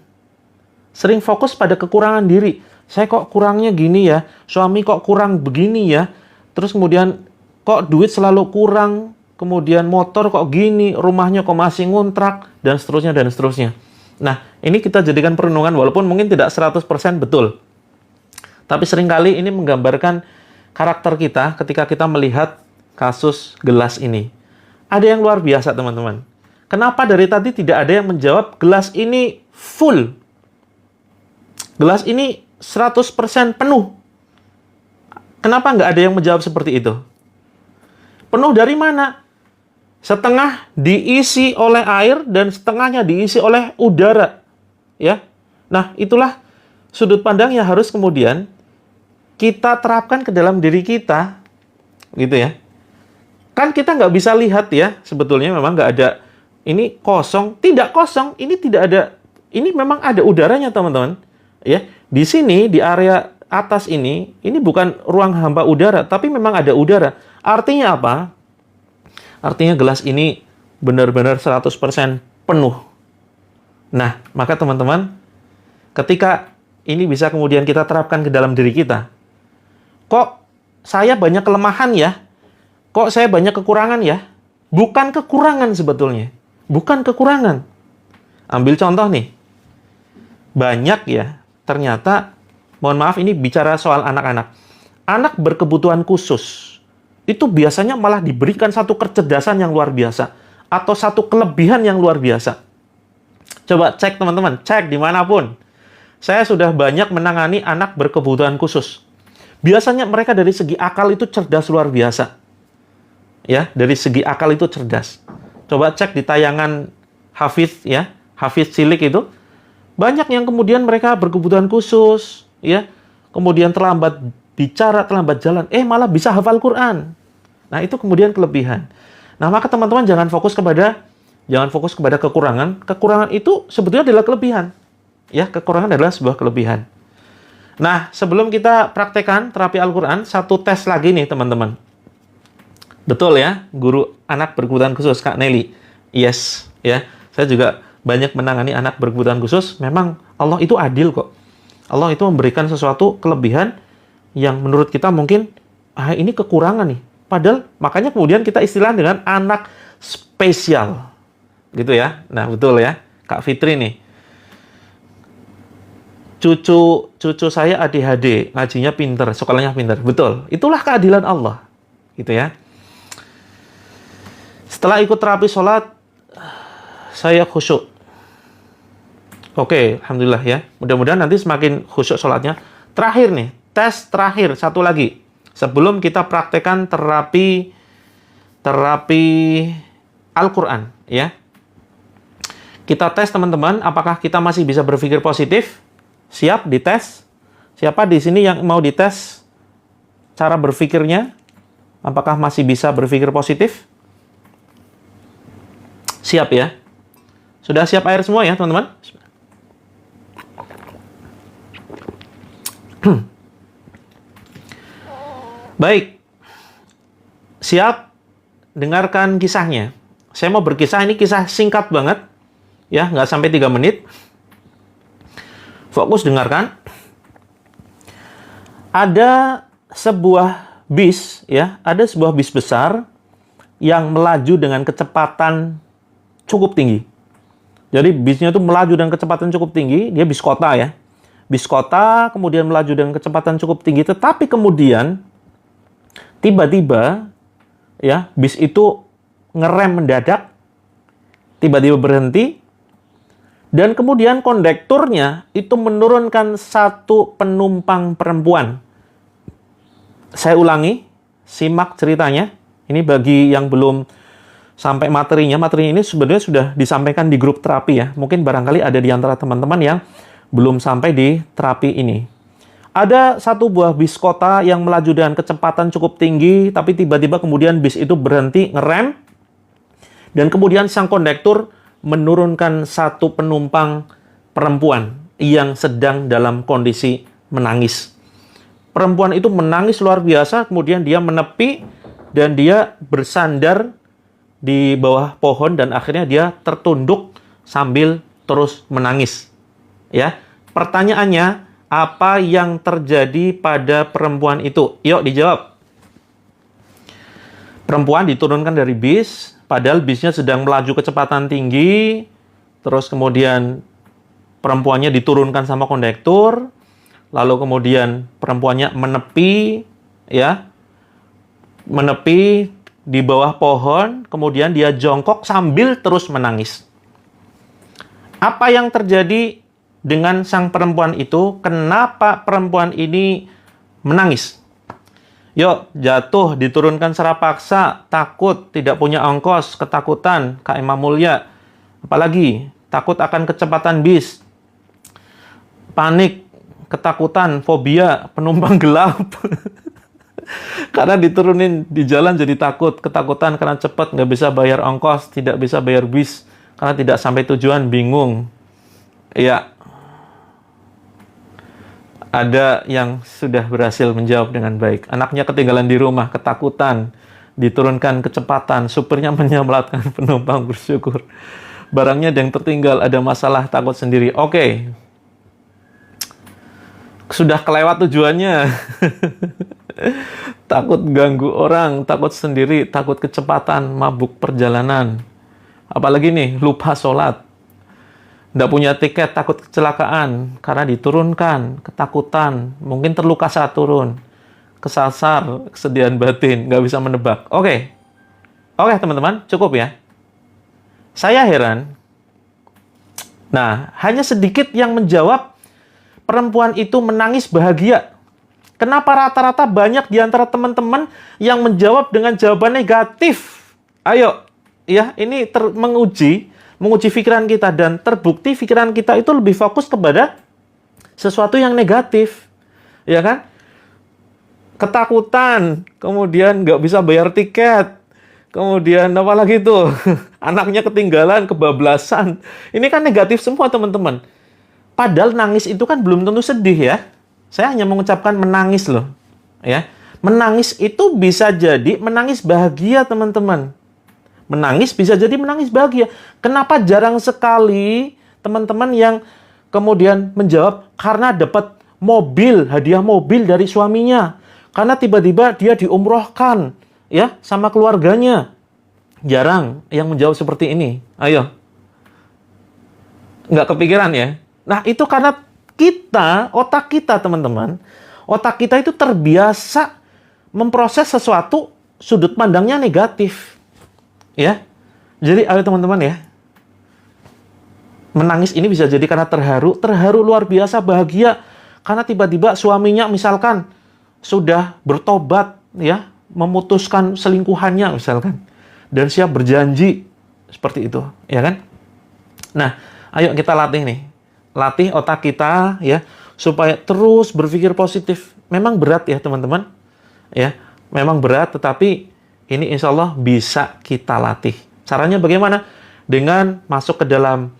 Sering fokus pada kekurangan diri. Saya kok kurangnya gini ya, suami kok kurang begini ya. Terus kemudian kok duit selalu kurang, kemudian motor kok gini, rumahnya kok masih ngontrak, dan seterusnya, dan seterusnya. Nah, ini kita jadikan perenungan walaupun mungkin tidak 100% betul. Tapi seringkali ini menggambarkan karakter kita ketika kita melihat kasus gelas ini. Ada yang luar biasa, teman-teman. Kenapa dari tadi tidak ada yang menjawab gelas ini full? Gelas ini 100% penuh. Kenapa nggak ada yang menjawab seperti itu? Penuh dari mana? Setengah diisi oleh air dan setengahnya diisi oleh udara. Ya. Nah, itulah sudut pandang yang harus kemudian kita terapkan ke dalam diri kita, gitu ya. Kan kita nggak bisa lihat ya, sebetulnya memang nggak ada, ini kosong, tidak kosong, ini tidak ada, ini memang ada udaranya, teman-teman. Ya, di sini, di area atas ini bukan ruang hampa udara, tapi memang ada udara. Artinya apa? Artinya gelas ini benar-benar 100% penuh. Nah, maka teman-teman, ketika ini bisa kemudian kita terapkan ke dalam diri kita, kok saya banyak kelemahan ya? Kok saya banyak kekurangan ya? Bukan kekurangan sebetulnya. Bukan kekurangan. Ambil contoh nih. Banyak ya, ternyata, mohon maaf ini bicara soal anak-anak. Anak berkebutuhan khusus, itu biasanya malah diberikan satu kecerdasan yang luar biasa. Atau satu kelebihan yang luar biasa. Coba cek teman-teman, cek dimanapun. Saya sudah banyak menangani anak berkebutuhan khusus. Biasanya mereka dari segi akal itu cerdas luar biasa. Ya, dari segi akal itu cerdas. Coba cek di tayangan Hafiz ya, Hafiz cilik itu. Banyak yang kemudian mereka berkebutuhan khusus, ya. Kemudian terlambat bicara, terlambat jalan, malah bisa hafal Quran. Nah, itu kemudian kelebihan. Nah, maka teman-teman jangan fokus kepada kekurangan. Kekurangan itu sebetulnya adalah kelebihan. Ya, kekurangan adalah sebuah kelebihan. Nah, sebelum kita praktekkan terapi Al-Quran, satu tes lagi nih teman-teman. Betul ya, guru anak berkebutuhan khusus, Kak Nelly. Yes, ya. Saya juga banyak menangani anak berkebutuhan khusus. Memang Allah itu adil kok. Allah itu memberikan sesuatu kelebihan yang menurut kita mungkin, ini kekurangan nih. Padahal, makanya kemudian kita istilah dengan anak spesial. Gitu ya. Nah, betul ya. Kak Fitri nih. Cucu saya ADHD, ngajinya pinter, sekolahnya pinter. Betul. Itulah keadilan Allah. Gitu ya. Setelah ikut terapi sholat, saya khusyuk. Oke, alhamdulillah ya. Mudah-mudahan nanti semakin khusyuk sholatnya. Terakhir nih, tes terakhir, satu lagi. Sebelum kita praktekkan terapi Al-Quran, ya. Kita tes teman-teman, apakah kita masih bisa berpikir positif? Siap dites? Siapa di sini yang mau dites cara berpikirnya? Apakah masih bisa berpikir positif? Siap ya? Sudah siap air semua ya, teman-teman? Baik. Siap? Dengarkan kisahnya. Saya mau berkisah, ini kisah singkat banget. Ya, nggak sampai 3 menit. Fokus dengarkan. Ada sebuah bis, ya, ada sebuah bis besar yang melaju dengan kecepatan cukup tinggi. Jadi bisnya itu melaju dengan kecepatan cukup tinggi, dia bis kota ya. Bis kota kemudian melaju dengan kecepatan cukup tinggi, tetapi kemudian tiba-tiba ya, bis itu ngerem mendadak, tiba-tiba berhenti, dan kemudian kondekturnya itu menurunkan satu penumpang perempuan. Saya ulangi, simak ceritanya. Ini bagi yang belum sampai materinya. Materi ini sebenarnya sudah disampaikan di grup terapi ya. Mungkin barangkali ada di antara teman-teman yang belum sampai di terapi ini. Ada satu buah bis kota yang melaju dengan kecepatan cukup tinggi, tapi tiba-tiba kemudian bis itu berhenti, ngerem, dan kemudian sang kondektur menurunkan satu penumpang perempuan yang sedang dalam kondisi menangis. Perempuan itu menangis luar biasa, kemudian dia menepi dan dia bersandar di bawah pohon dan akhirnya dia tertunduk sambil terus menangis. Ya, pertanyaannya, apa yang terjadi pada perempuan itu? Yuk dijawab. Perempuan diturunkan dari bis, padahal bisnya sedang melaju kecepatan tinggi, terus kemudian perempuannya diturunkan sama kondektur, lalu kemudian perempuannya menepi, ya, menepi di bawah pohon, kemudian dia jongkok sambil terus menangis. Apa yang terjadi dengan sang perempuan itu? Kenapa perempuan ini menangis? Yuk, jatuh, diturunkan secara paksa, takut, tidak punya ongkos, ketakutan, Kak Imam Mulya. Apalagi, takut akan kecepatan bis, panik, ketakutan, fobia, penumpang gelap. Karena diturunin di jalan jadi takut, ketakutan karena cepat, nggak bisa bayar ongkos, tidak bisa bayar bis, karena tidak sampai tujuan, bingung. Ya, ada yang sudah berhasil menjawab dengan baik. Anaknya ketinggalan di rumah, ketakutan, diturunkan kecepatan, supirnya menyelamatkan penumpang, bersyukur. Barangnya ada yang tertinggal, ada masalah, takut sendiri. Oke. Sudah kelewat tujuannya. Takut ganggu orang, takut sendiri, takut kecepatan, mabuk perjalanan. Apalagi nih, lupa sholat. Nggak punya tiket, takut kecelakaan karena diturunkan, ketakutan, mungkin terluka saat turun, kesasar, kesedihan batin, nggak bisa menebak. Oke, teman-teman, cukup ya. Saya heran. Nah, hanya sedikit yang menjawab perempuan itu menangis bahagia. Kenapa rata-rata banyak di antara teman-teman yang menjawab dengan jawaban negatif? Ayo, ya, ini menguji pikiran kita, dan terbukti pikiran kita itu lebih fokus kepada sesuatu yang negatif, ya kan? Ketakutan, kemudian nggak bisa bayar tiket, kemudian apa lagi tuh? Anaknya ketinggalan, kebablasan. Ini kan negatif semua, teman-teman. Padahal nangis itu kan belum tentu sedih ya. Saya hanya mengucapkan menangis loh. Ya. Menangis itu bisa jadi menangis bahagia, teman-teman. Menangis bisa jadi menangis bahagia. Kenapa jarang sekali teman-teman yang kemudian menjawab karena dapat mobil, hadiah mobil dari suaminya. Karena tiba-tiba dia diumrohkan ya sama keluarganya. Jarang yang menjawab seperti ini. Ayo. Nggak kepikiran ya? Nah, itu karena otak kita teman-teman, otak kita itu terbiasa memproses sesuatu sudut pandangnya negatif. Ya. Jadi ayo teman-teman ya. Menangis ini bisa jadi karena terharu luar biasa, bahagia. Karena tiba-tiba suaminya misalkan sudah bertobat ya, memutuskan selingkuhannya misalkan. Dan siap berjanji seperti itu, ya kan? Nah, ayo kita latih nih. Latih otak kita ya supaya terus berpikir positif. Memang berat ya, teman-teman. Ya, memang berat tetapi ini insya Allah bisa kita latih. Caranya bagaimana? Dengan masuk ke dalam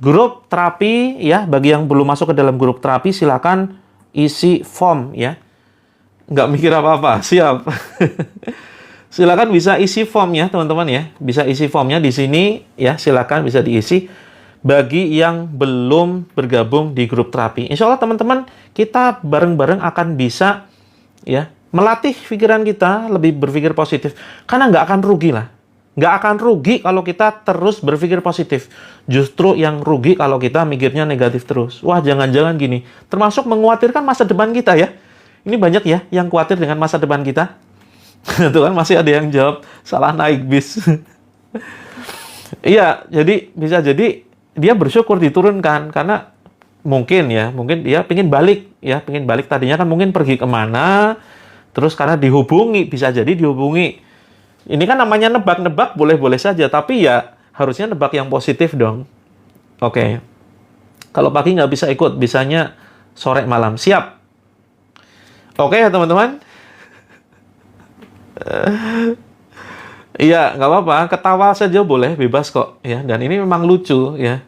grup terapi ya. Bagi yang belum masuk ke dalam grup terapi silakan isi form ya. Nggak mikir apa-apa, siap. Silakan bisa isi form ya teman-teman ya. Bisa isi formnya di sini ya, silakan bisa diisi. Bagi yang belum bergabung di grup terapi, insya Allah teman-teman kita bareng-bareng akan bisa ya melatih pikiran kita lebih berpikir positif. Karena nggak akan rugi lah. Nggak akan rugi kalau kita terus berpikir positif. Justru yang rugi kalau kita mikirnya negatif terus. Wah, jangan-jangan gini. Termasuk mengkhawatirkan masa depan kita ya. Ini banyak ya yang khawatir dengan masa depan kita. Tuh kan masih ada yang jawab salah naik bis. Iya, jadi bisa jadi dia bersyukur diturunkan karena mungkin dia pengen balik ya, pengen balik tadinya kan mungkin pergi kemana, terus karena dihubungi, bisa jadi dihubungi. Ini kan namanya nebak-nebak boleh-boleh saja, tapi ya harusnya nebak yang positif dong. Oke. Kalau pagi nggak bisa ikut, bisanya sore malam. Siap. Oke ya teman-teman. Iya, nggak apa-apa. Ketawa saja boleh, bebas kok. Ya, dan ini memang lucu ya.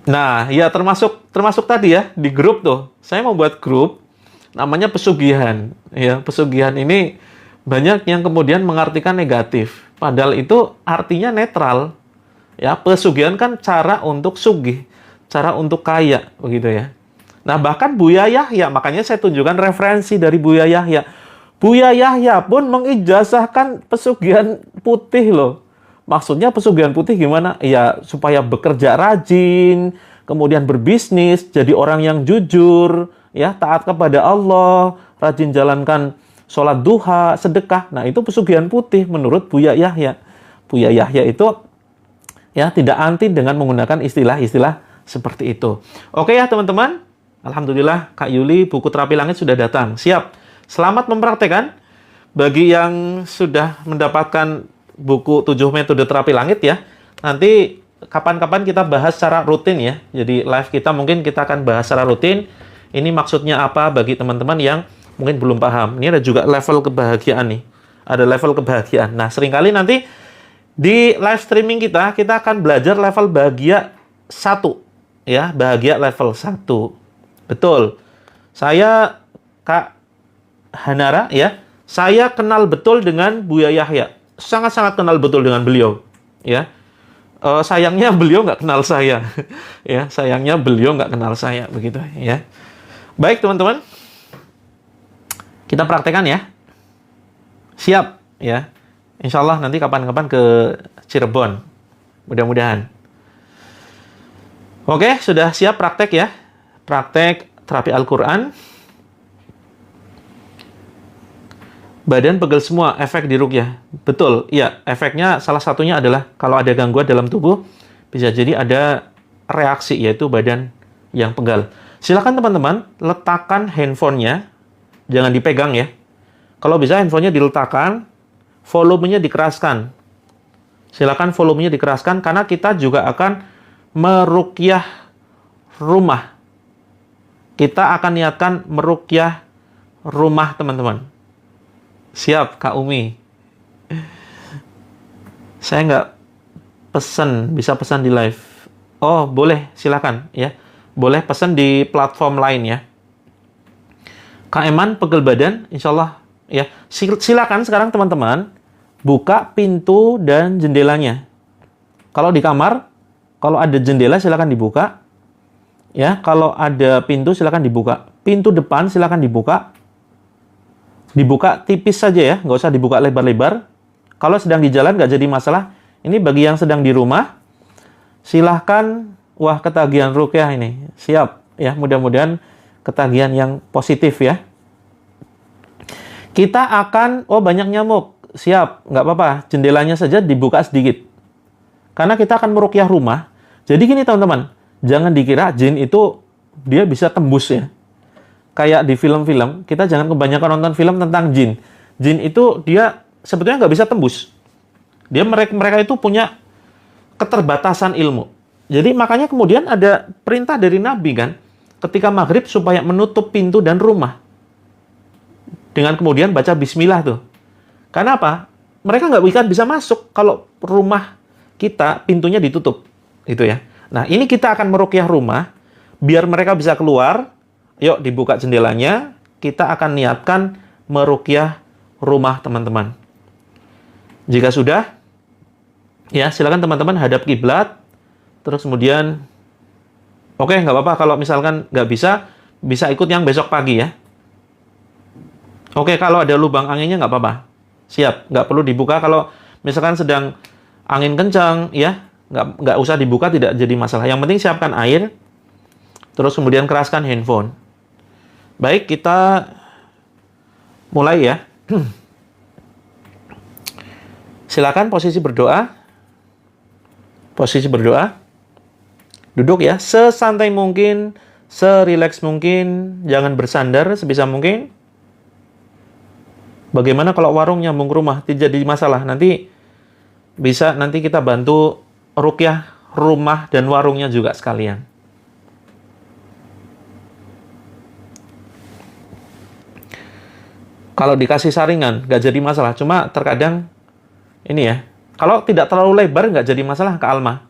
Nah, ya termasuk tadi ya di grup tuh. Saya membuat grup namanya pesugihan. Ya, pesugihan ini banyak yang kemudian mengartikan negatif. Padahal itu artinya netral. Ya, pesugihan kan cara untuk sugih, cara untuk kaya, begitu ya. Nah, bahkan Buya Yahya, makanya saya tunjukkan referensi dari Buya Yahya. Buya Yahya pun mengijazahkan pesugihan putih loh. Maksudnya pesugihan putih gimana? Ya, supaya bekerja rajin, kemudian berbisnis, jadi orang yang jujur, ya, taat kepada Allah, rajin jalankan sholat duha, sedekah. Nah, itu pesugihan putih menurut Buya Yahya. Buya Yahya itu ya tidak anti dengan menggunakan istilah-istilah seperti itu. Oke ya teman-teman. Alhamdulillah Kak Yuli buku Terapi Langit sudah datang. Siap. Selamat mempraktekkan. Bagi yang sudah mendapatkan buku 7 metode terapi langit ya. Nanti kapan-kapan kita bahas secara rutin ya. Jadi live kita mungkin kita akan bahas secara rutin. Ini maksudnya apa bagi teman-teman yang mungkin belum paham. Ini ada juga level kebahagiaan nih. Ada level kebahagiaan. Nah, seringkali nanti di live streaming kita akan belajar level bahagia 1. Ya, bahagia level 1. Betul. Saya Kak Hanara ya, saya kenal betul dengan Buya Yahya, sangat-sangat kenal betul dengan beliau, ya. Sayangnya beliau nggak kenal saya, ya. Sayangnya beliau nggak kenal saya, begitu, ya. Baik teman-teman, kita praktekkan ya. Siap, ya. Insya Allah nanti kapan-kapan ke Cirebon, mudah-mudahan. Oke, sudah siap praktek ya, praktek terapi Al-Quran. Badan pegel semua, efek di ruqyah. Betul, iya. Efeknya salah satunya adalah kalau ada gangguan dalam tubuh, bisa jadi ada reaksi, yaitu badan yang pegal. Silakan teman-teman, letakkan handphonenya, jangan dipegang ya. Kalau bisa handphonenya diletakkan, volumenya dikeraskan. Silakan volumenya dikeraskan, karena kita juga akan meruqyah rumah. Kita akan niatkan meruqyah rumah teman-teman. Siap, Kak Umi. Saya nggak pesan, bisa pesan di live. Oh, boleh, silakan ya. boleh pesan di platform lain ya. Kak Eman, pegel badan, insya Allah ya. Silakan sekarang teman-teman buka pintu dan jendelanya. Kalau di kamar, kalau ada jendela silakan dibuka. Ya, kalau ada pintu silakan dibuka. Pintu depan silakan dibuka. Dibuka tipis saja ya, nggak usah dibuka lebar-lebar. Kalau sedang di jalan nggak jadi masalah. Ini bagi yang sedang di rumah, silahkan. Wah, ketagihan ruqyah ini. Siap ya, mudah-mudahan ketagihan yang positif ya. Kita akan, banyak nyamuk. Siap, nggak apa-apa. Jendelanya saja dibuka sedikit. Karena kita akan meruqyah rumah. Jadi gini teman-teman, jangan dikira jin itu dia bisa tembus ya. Kayak di film-film, kita jangan kebanyakan nonton film tentang jin. Jin itu dia sebetulnya nggak bisa tembus. Mereka itu punya keterbatasan ilmu. Jadi makanya kemudian ada perintah dari Nabi kan, ketika maghrib supaya menutup pintu dan rumah. Dengan kemudian baca bismillah tuh. Karena apa? Mereka nggak bisa masuk kalau rumah kita pintunya ditutup. Gitu ya. Nah, ini kita akan meruqyah rumah. Biar mereka bisa keluar, yuk dibuka jendelanya. Kita akan niatkan meruqyah rumah teman-teman. Jika sudah, ya silakan teman-teman hadap kiblat. Terus kemudian, oke, nggak apa-apa. Kalau misalkan nggak bisa ikut yang besok pagi ya. Oke, kalau ada lubang anginnya nggak apa-apa. Siap, nggak perlu dibuka. Kalau misalkan sedang angin kencang, ya nggak usah dibuka, tidak jadi masalah. Yang penting siapkan air, terus kemudian keraskan handphone. Baik, kita mulai ya. Silakan posisi berdoa. Posisi berdoa. Duduk ya, sesantai mungkin, serileks mungkin, jangan bersandar sebisa mungkin. Bagaimana kalau warung nyambung ke rumah? Tidak jadi masalah. Nanti kita bantu ruqyah rumah dan warungnya juga sekalian. Kalau dikasih saringan, nggak jadi masalah. Cuma terkadang, ini ya, kalau tidak terlalu lebar, nggak jadi masalah ke Alma.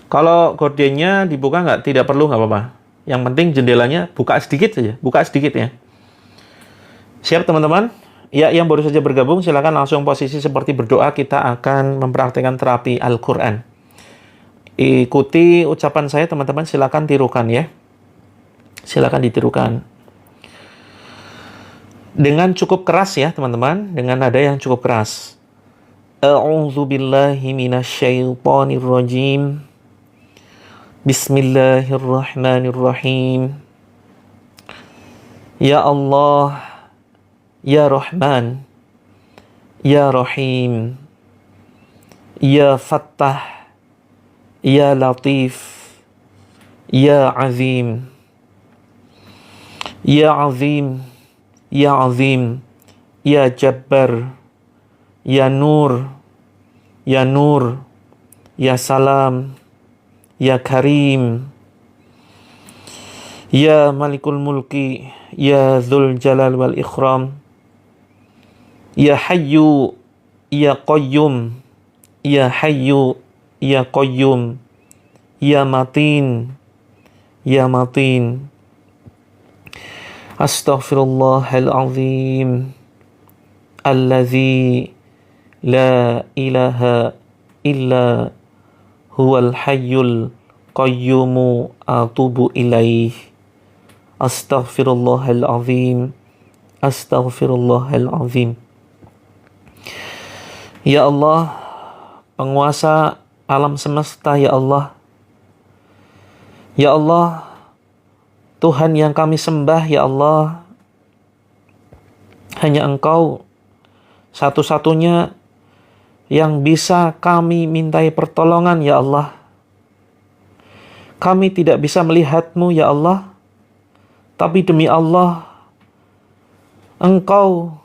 Kalau gordennya dibuka tidak perlu, nggak apa-apa. Yang penting jendelanya buka sedikit saja, buka sedikit ya. Siap teman-teman? Ya, yang baru saja bergabung, silakan langsung posisi seperti berdoa. Kita akan mempraktikkan terapi Al-Quran. Ikuti ucapan saya teman-teman, silakan tirukan ya. Silakan ditirukan. Dengan cukup keras ya teman-teman, dengan nada yang cukup keras. A'udzu billahi minasyaitonir rajim. Bismillahirrahmanirrahim. Ya Allah, Ya Rahman, Ya Rahim, Ya Fattah, Ya Latif, Ya Azim, Ya Azim, Ya Azim, Ya Jabbar, Ya Nur, Ya Nur, Ya Salam, Ya Karim, Ya Malikul Mulki, Ya Dzul Jalal wal Ikram, Ya Hayyu, Ya Qayyum, Ya Hayyu, Ya Qayyum, Ya Matin, Ya Matin. Astaghfirullahal azim, Allazi la ilaha illa huwal hayyul qayyumu atubu ilaih. Astaghfirullahal azim, Astaghfirullahal azim. Ya Allah, penguasa alam semesta, ya Allah. Ya Allah, Tuhan yang kami sembah, ya Allah. Hanya Engkau satu-satunya yang bisa kami mintai pertolongan, ya Allah. Kami tidak bisa melihat-Mu, ya Allah. Tapi demi Allah, Engkau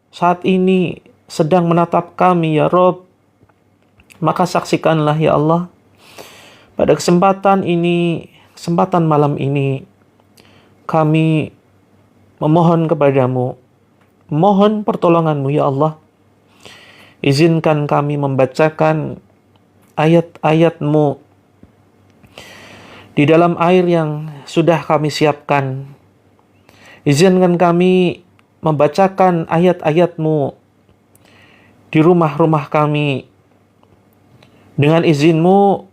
saat ini sedang menatap kami, ya Rob. Maka saksikanlah, ya Allah. Pada kesempatan ini, kesempatan malam ini, kami memohon kepadamu, mohon pertolongan-Mu, ya Allah. Izinkan kami membacakan ayat-ayat-Mu di dalam air yang sudah kami siapkan. Izinkan kami membacakan ayat-ayat-Mu di rumah-rumah kami. Dengan izin-Mu,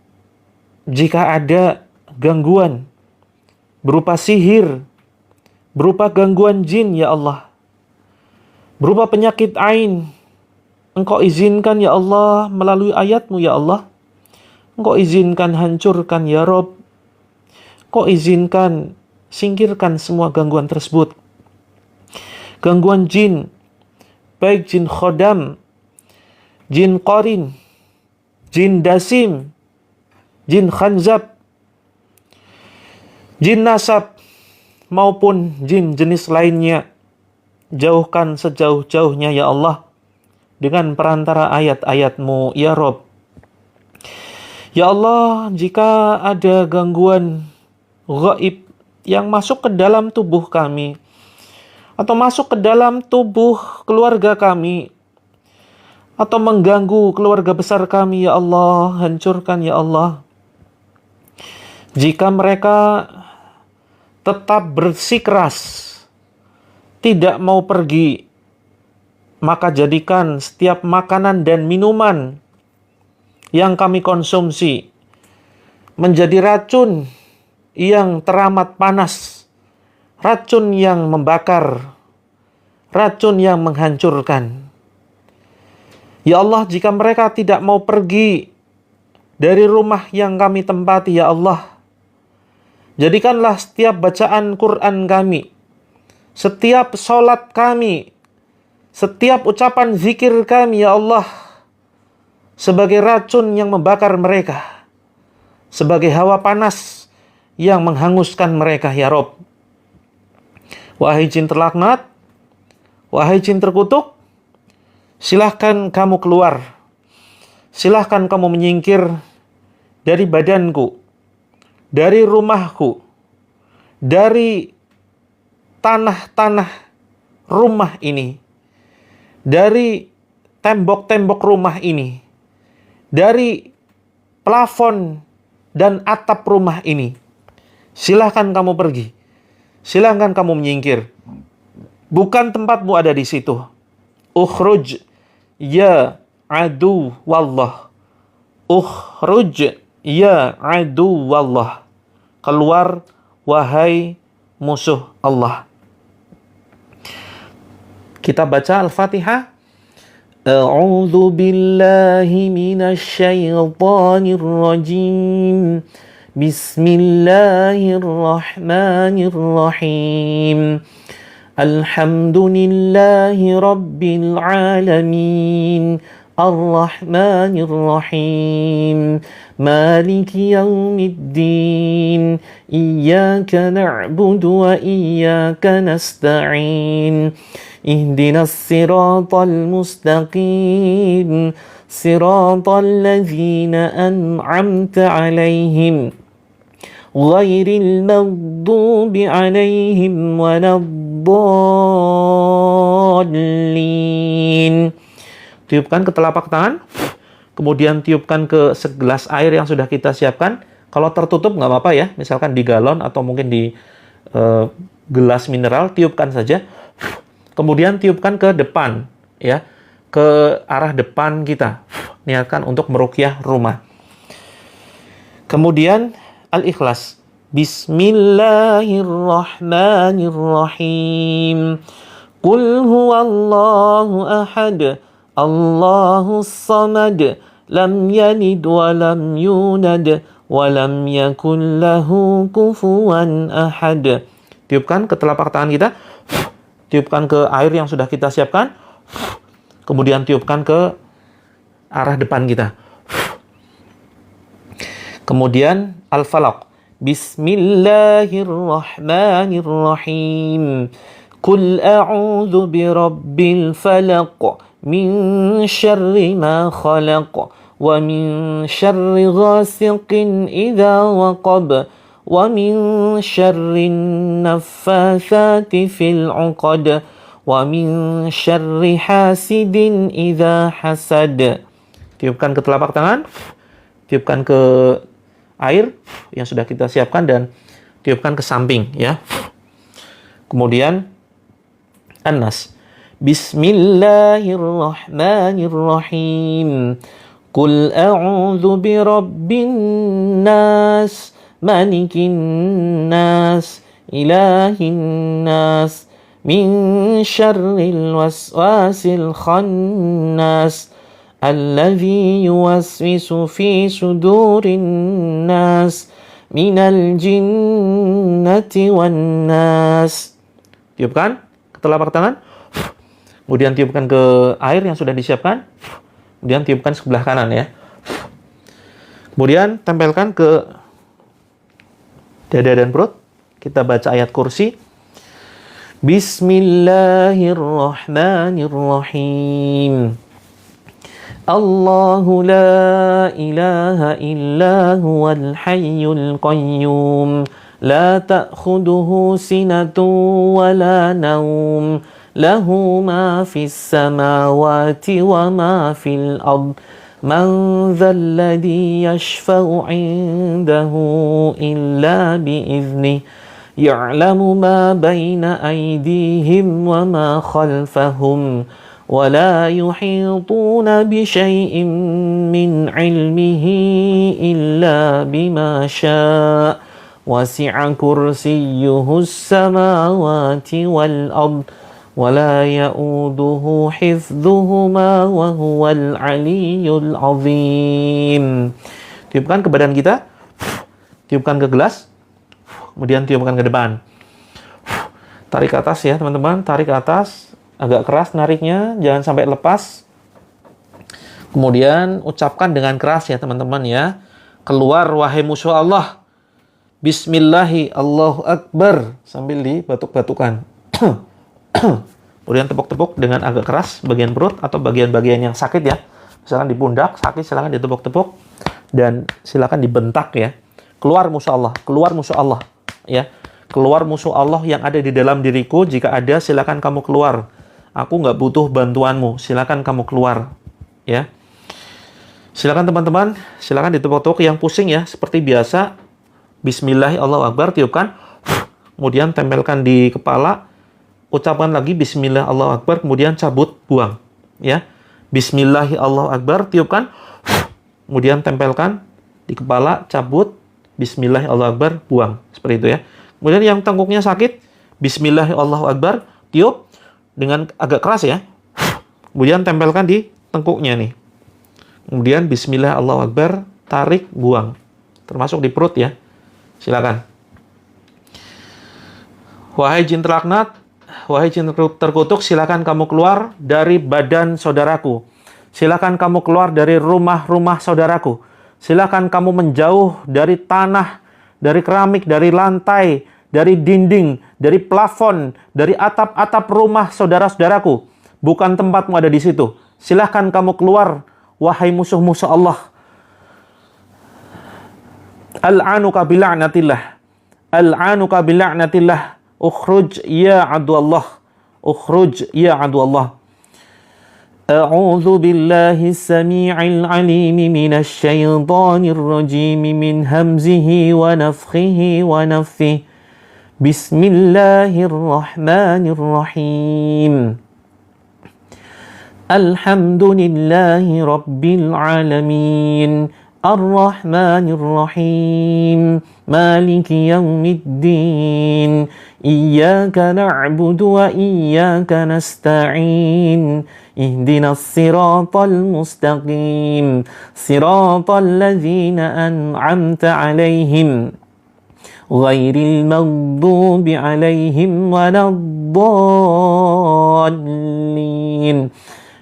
jika ada gangguan berupa sihir, berupa gangguan jin, ya Allah, berupa penyakit ain, Engkau izinkan, ya Allah, melalui ayat-Mu, ya Allah. Engkau izinkan hancurkan, ya Rob. Engkau izinkan singkirkan semua gangguan tersebut. Gangguan jin, baik jin khodam, jin qarin, jin dasim, jin khanzab, jin nasab, maupun jin jenis lainnya. Jauhkan sejauh-jauhnya, ya Allah, dengan perantara ayat-ayat-Mu, ya Rob. Ya Allah, jika ada gangguan gaib yang masuk ke dalam tubuh kami, atau masuk ke dalam tubuh keluarga kami, atau mengganggu keluarga besar kami, ya Allah, hancurkan, ya Allah. Jika mereka tetap bersikeras tidak mau pergi, maka jadikan setiap makanan dan minuman yang kami konsumsi menjadi racun yang teramat panas, racun yang membakar, racun yang menghancurkan. Ya Allah, jika mereka tidak mau pergi dari rumah yang kami tempati, ya Allah, jadikanlah setiap bacaan Quran kami, setiap sholat kami, setiap ucapan zikir kami, ya Allah, sebagai racun yang membakar mereka, sebagai hawa panas yang menghanguskan mereka, ya Rob. Wahai jin terlaknat, wahai jin terkutuk, silahkan kamu keluar. Silahkan kamu menyingkir dari badanku, dari rumahku, dari tanah-tanah rumah ini, dari tembok-tembok rumah ini, dari plafon dan atap rumah ini. Silahkan kamu pergi. Silahkan kamu menyingkir. Bukan tempatmu ada di situ. Ukhruj ya adu wallah. Ukhruj ya adu wallah. Keluar wahai musuh Allah. Kita baca Al-Fatihah. A'udzu billahi minasy syaithanir rajim. Bismillahirrahmanirrahim. Alhamdulillahi rabbil alamin. Ar-Rahmanir-Rahim. Maliki yaumiddin. Iyyaka na'budu wa iyyaka nasta'in. Ihdinas siratal mustaqim. Siratal ladzina an'amta 'alaihim. Ghairil maghdubi 'alaihim waladdallin. Tiupkan ke telapak tangan, kemudian tiupkan ke segelas air yang sudah kita siapkan. Kalau tertutup nggak apa-apa ya, misalkan di galon atau mungkin di gelas mineral, tiupkan saja. Kemudian tiupkan ke depan, ya, ke arah depan kita. Niatkan untuk meruqyah rumah. Kemudian Al-Ikhlas. Bismillahirrahmanirrahim. Qul huwallahu ahad. Allahus samad. Lam yalid wa lam yulad wa lam yakul lahu kufuwan ahad. Tiupkan ke telapak tangan kita. Tiupkan ke air yang sudah kita siapkan. Kemudian tiupkan ke arah depan kita. Kemudian Al-Falaq. Bismillahirrahmanirrahim. Qul a'udzu birabbil falaq. Min syarri ma khalaq. Wa min syarri ghasiqin idza waqab. Wa min syarri naffatsati fil 'uqad. Wa min syarri hasidin idza hasad. Tiupkan ke telapak tangan. Tiupkan ke air yang sudah kita siapkan dan tiupkan ke samping ya. Kemudian An-Nas. Bismillahirrahmanirrahim. Qul a'udzu birabbin nas, malikin nas, ilahin nas, min syarril waswasil khannas, alladzi yuwaswisu fi sudurin nas, minal jinnati wan nas. Tiupkan ke telapak tangan. Kemudian tiupkan ke air yang sudah disiapkan. Kemudian tiupkan sebelah kanan ya. Kemudian tempelkan ke dada dan perut. Kita baca ayat kursi. Bismillahirrahmanirrahim. Allahu la ilaha illa huwal hayyul qayyum. La ta'khuduhu sinatun wa la nawm. Lahu ma fis samawati wa ma fil ard. Man dhal ladhi yashfa'u 'indahu illa bi'idhnih. Ya'lamu ma bayna aydihim wa ma khalfahum. Wa la yuhituna bi syai'in min 'ilmihi illa bima syaa'. Wasi'a kursiyyuhu as-samawati wal ard. ولا يؤوده حفظهما وهو العلي العظيم. Tiupkan ke badan kita, tiupkan ke gelas, kemudian tiupkan ke depan. Tarik ke atas ya teman-teman, tarik ke atas, agak keras nariknya, jangan sampai lepas. Kemudian ucapkan dengan keras ya teman-teman ya. Keluar wahai musuh Allah. Bismillahi Allahu Akbar sambil dibatuk-batukan. Kemudian tepuk-tepuk dengan agak keras bagian perut atau bagian-bagian yang sakit ya. Misalkan di pundak sakit, silakan ditepuk-tepuk dan silakan dibentak ya. Keluar musuh Allah, keluar musuh Allah ya. Keluar musuh Allah yang ada di dalam diriku, jika ada silakan kamu keluar. Aku nggak butuh bantuanmu, silakan kamu keluar ya. Silakan teman-teman, silakan ditepuk-tepuk yang pusing ya, seperti biasa. Bismillahirrahmanirrahim, Allahu Akbar, tiupkan. Kemudian tempelkan di kepala. Ucapkan lagi Bismillah Allahu Akbar, kemudian cabut, buang ya. Bismillah Allahu Akbar, tiupkan, kemudian tempelkan di kepala, cabut, Bismillah Allahu Akbar, buang, seperti itu ya. Kemudian yang tengkuknya sakit, Bismillah Allahu Akbar, tiup dengan agak keras ya. Kemudian tempelkan di tengkuknya nih. Kemudian Bismillah Allahu Akbar, tarik, buang, termasuk di perut ya. Silakan. Wahai jin terlaknat, wahai jin terkutuk, silakan kamu keluar dari badan saudaraku. Silakan kamu keluar dari rumah-rumah saudaraku. Silakan kamu menjauh dari tanah, dari keramik, dari lantai, dari dinding, dari plafon, dari atap-atap rumah saudara-saudaraku. Bukan tempatmu ada di situ. Silakan kamu keluar, wahai musuh-musuh Allah. Al'anuka bila'natillah. Al'anuka bila'natillah. Ukhruj ya aduallah. Ukhruj ya aduallah. A'udzu billahi as-sami'il 'alim minasy syaithanir rajim min hamzihi wa nafthihi wa nafthihi. Bismillahirrahmanirrahim. Alhamdulillahi rabbil alamin. Ar-Rahmanir Rahim. Maliki yaumiddin. Iyyaka na'budu wa iyyaka nasta'in. Ihdinas siratal mustaqim. Siratal ladzina an'amta 'alaihim. Ghairil maghdubi 'alaihim waladdallin.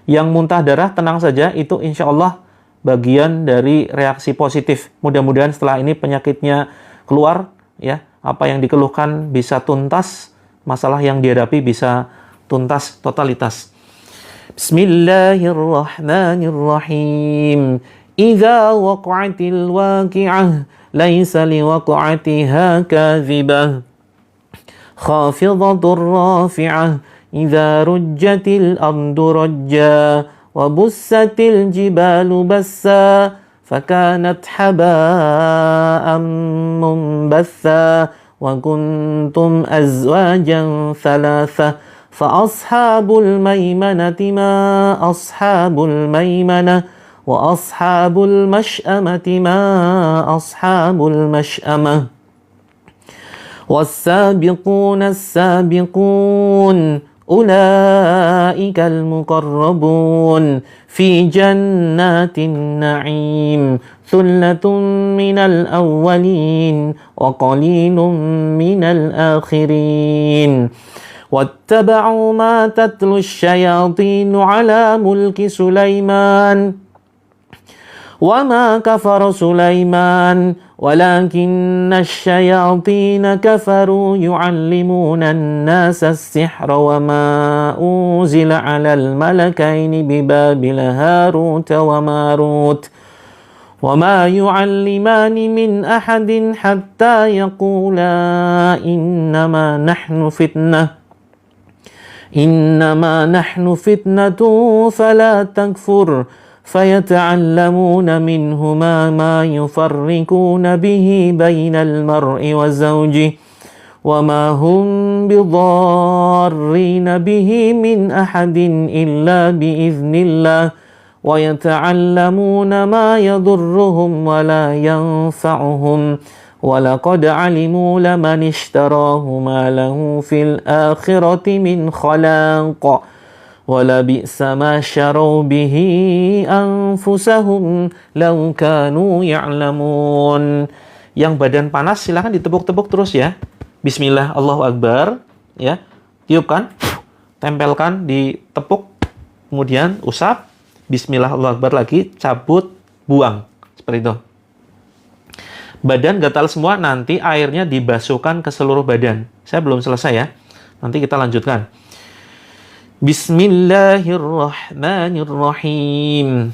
Yang muntah darah tenang saja, itu insya Allah bagian dari reaksi positif. Mudah-mudahan setelah ini penyakitnya keluar ya, apa yang dikeluhkan bisa tuntas, masalah yang dihadapi bisa tuntas totalitas. Bismillahirrahmanirrahim. Idza waqa'atil waqi'ah laisa liwaqa'atiha kadhibah. Khafidatur rafi'ah. Idza rujjatil ardu rajja. Wa bussatil jibalu bassa. فكانت حباء منبثا وكنتم أزواجا ثلاثة فأصحاب الميمنة ما أصحاب الميمنة وأصحاب المشأمة ما أصحاب المشأمة والسابقون السابقون أولئك المقربون في جنات النعيم ثلة من الأولين وقليل من الآخرين واتبعوا ما تتلو الشياطين على ملك سليمان وما كفر سليمان ولكن الشياطين كفروا يعلمون الناس السحر وما أنزل على الملكين ببابل هاروت وماروت وما يعلمان من أحد حتى يقولا إنما نحن فتنة فلا تكفر فيتعلمون منهما ما يفرقون به بين المرء وزوجه وما هم بضارين به من أحد إلا بإذن الله ويتعلمون ما يضرهم ولا ينفعهم ولقد علموا لمن اشتراه ما له في الآخرة من خلاق ولبئس ما شروا به أنفسهم لو كانوا يعلمون. Yang badan panas silahkan ditepuk-tepuk terus ya. Bismillah, Allahu Akbar, ya. Tiupkan, tempelkan, ditepuk, kemudian usap. Bismillah, Allahu Akbar lagi, cabut, buang. Seperti itu. Badan gatal semua, nanti airnya dibasuhkan ke seluruh badan. Saya belum selesai ya. Nanti kita lanjutkan. Bismillahirrahmanirrahim.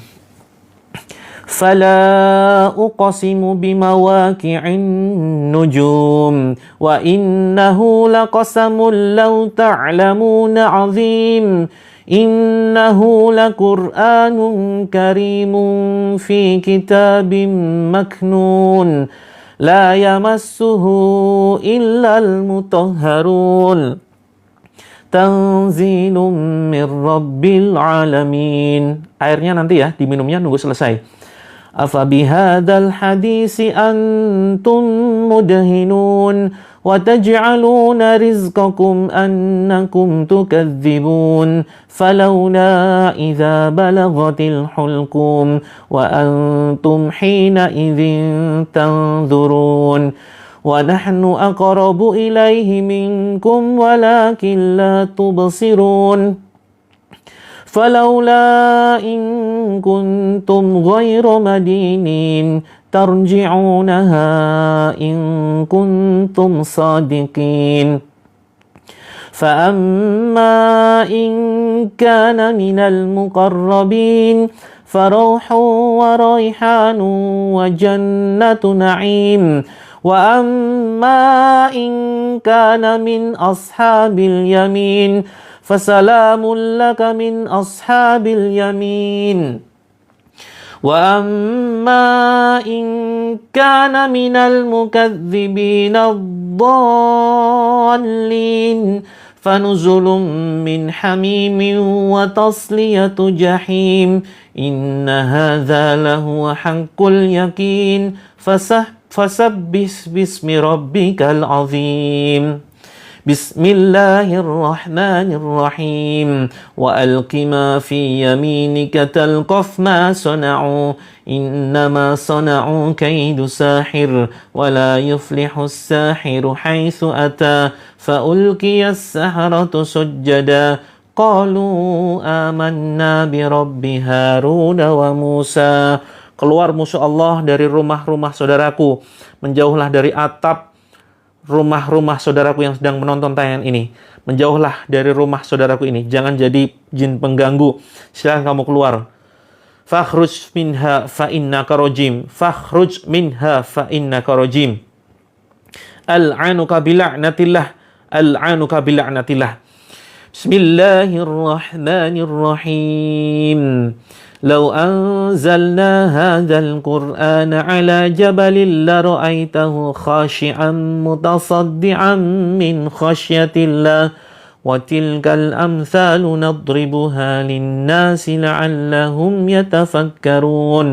Fala uqsimu bimawaqi'in nujum wa innahu laqasamun law ta'lamuna 'azim. Innahu laqur'anun karimun fi kitabim maknun la yamassuhu illal mutahharun. Tanzilum mir rabbil alamin. Airnya nanti ya, diminumnya nunggu selesai. Afa bihadzal hadisi antum mudhinun wa taj'aluna rizqakum annakum tukadzibun falawla idza balaghatil hulqum wa antum hina idzin tanzurun وَنَحْنُ أَقْرَبُ إِلَيْهِ مِنْكُمْ وَلَكِنْ لَا تُبْصِرُونَ فَلَوْلَا إِنْ كُنْتُمْ غَيْرَ مَدِينِينَ تَرْجِعُونَهَا إِنْ كُنْتُمْ صَادِقِينَ فَأَمَّا إِنْ كَانَ مِنَ الْمُقَرَّبِينَ فَرَوْحٌ وَرَيْحَانٌ وَجَنَّةُ نَعِيمٍ وَأَمَّا إِنْ كَانَ مِنْ أَصْحَابِ الْيَمِينِ فَسَلَامٌ لَكَ مِنْ أَصْحَابِ الْيَمِينِ وَأَمَّا إِنْ كَانَ مِنَ الْمُكَذِّبِينَ الضَّالِّينَ فَنُزُلٌ مِّنْ حَمِيمٍ وَتَصْلِيَةُ جَحِيمٍ إِنَّ هَذَا لَهُوَ حَقُّ الْيَقِينِ فَسَبِّحْ بِاسْمِ رَبِّكَ الْعَظِيمِ بسم الله الرحمن الرحيم وألق ما في يمينك تلقف ما صنعوا إنما صنعوا كيد ساحر ولا يفلح الساحر حيث أتى فألقي السحرة سجدا قالوا آمنا برب هارون وموسى. Keluar musuh Allah dari rumah-rumah saudaraku, menjauhlah dari atap rumah-rumah saudaraku yang sedang menonton tayangan ini. Menjauhlah dari rumah saudaraku ini. Jangan jadi jin pengganggu. Silahkan kamu keluar. Fakhruj minha fa innaka rajim. Fakhruj minha fa innaka rajim. Al'anuka bila'natillah. Al'anuka bila'natillah. Bismillahirrahmanirrahim. لو أنزلنا هذا القرآن على جبل لرأيته خاشعا متصدعا من خشية الله وتلك الأمثال نضربها للناس لعلهم يتفكرون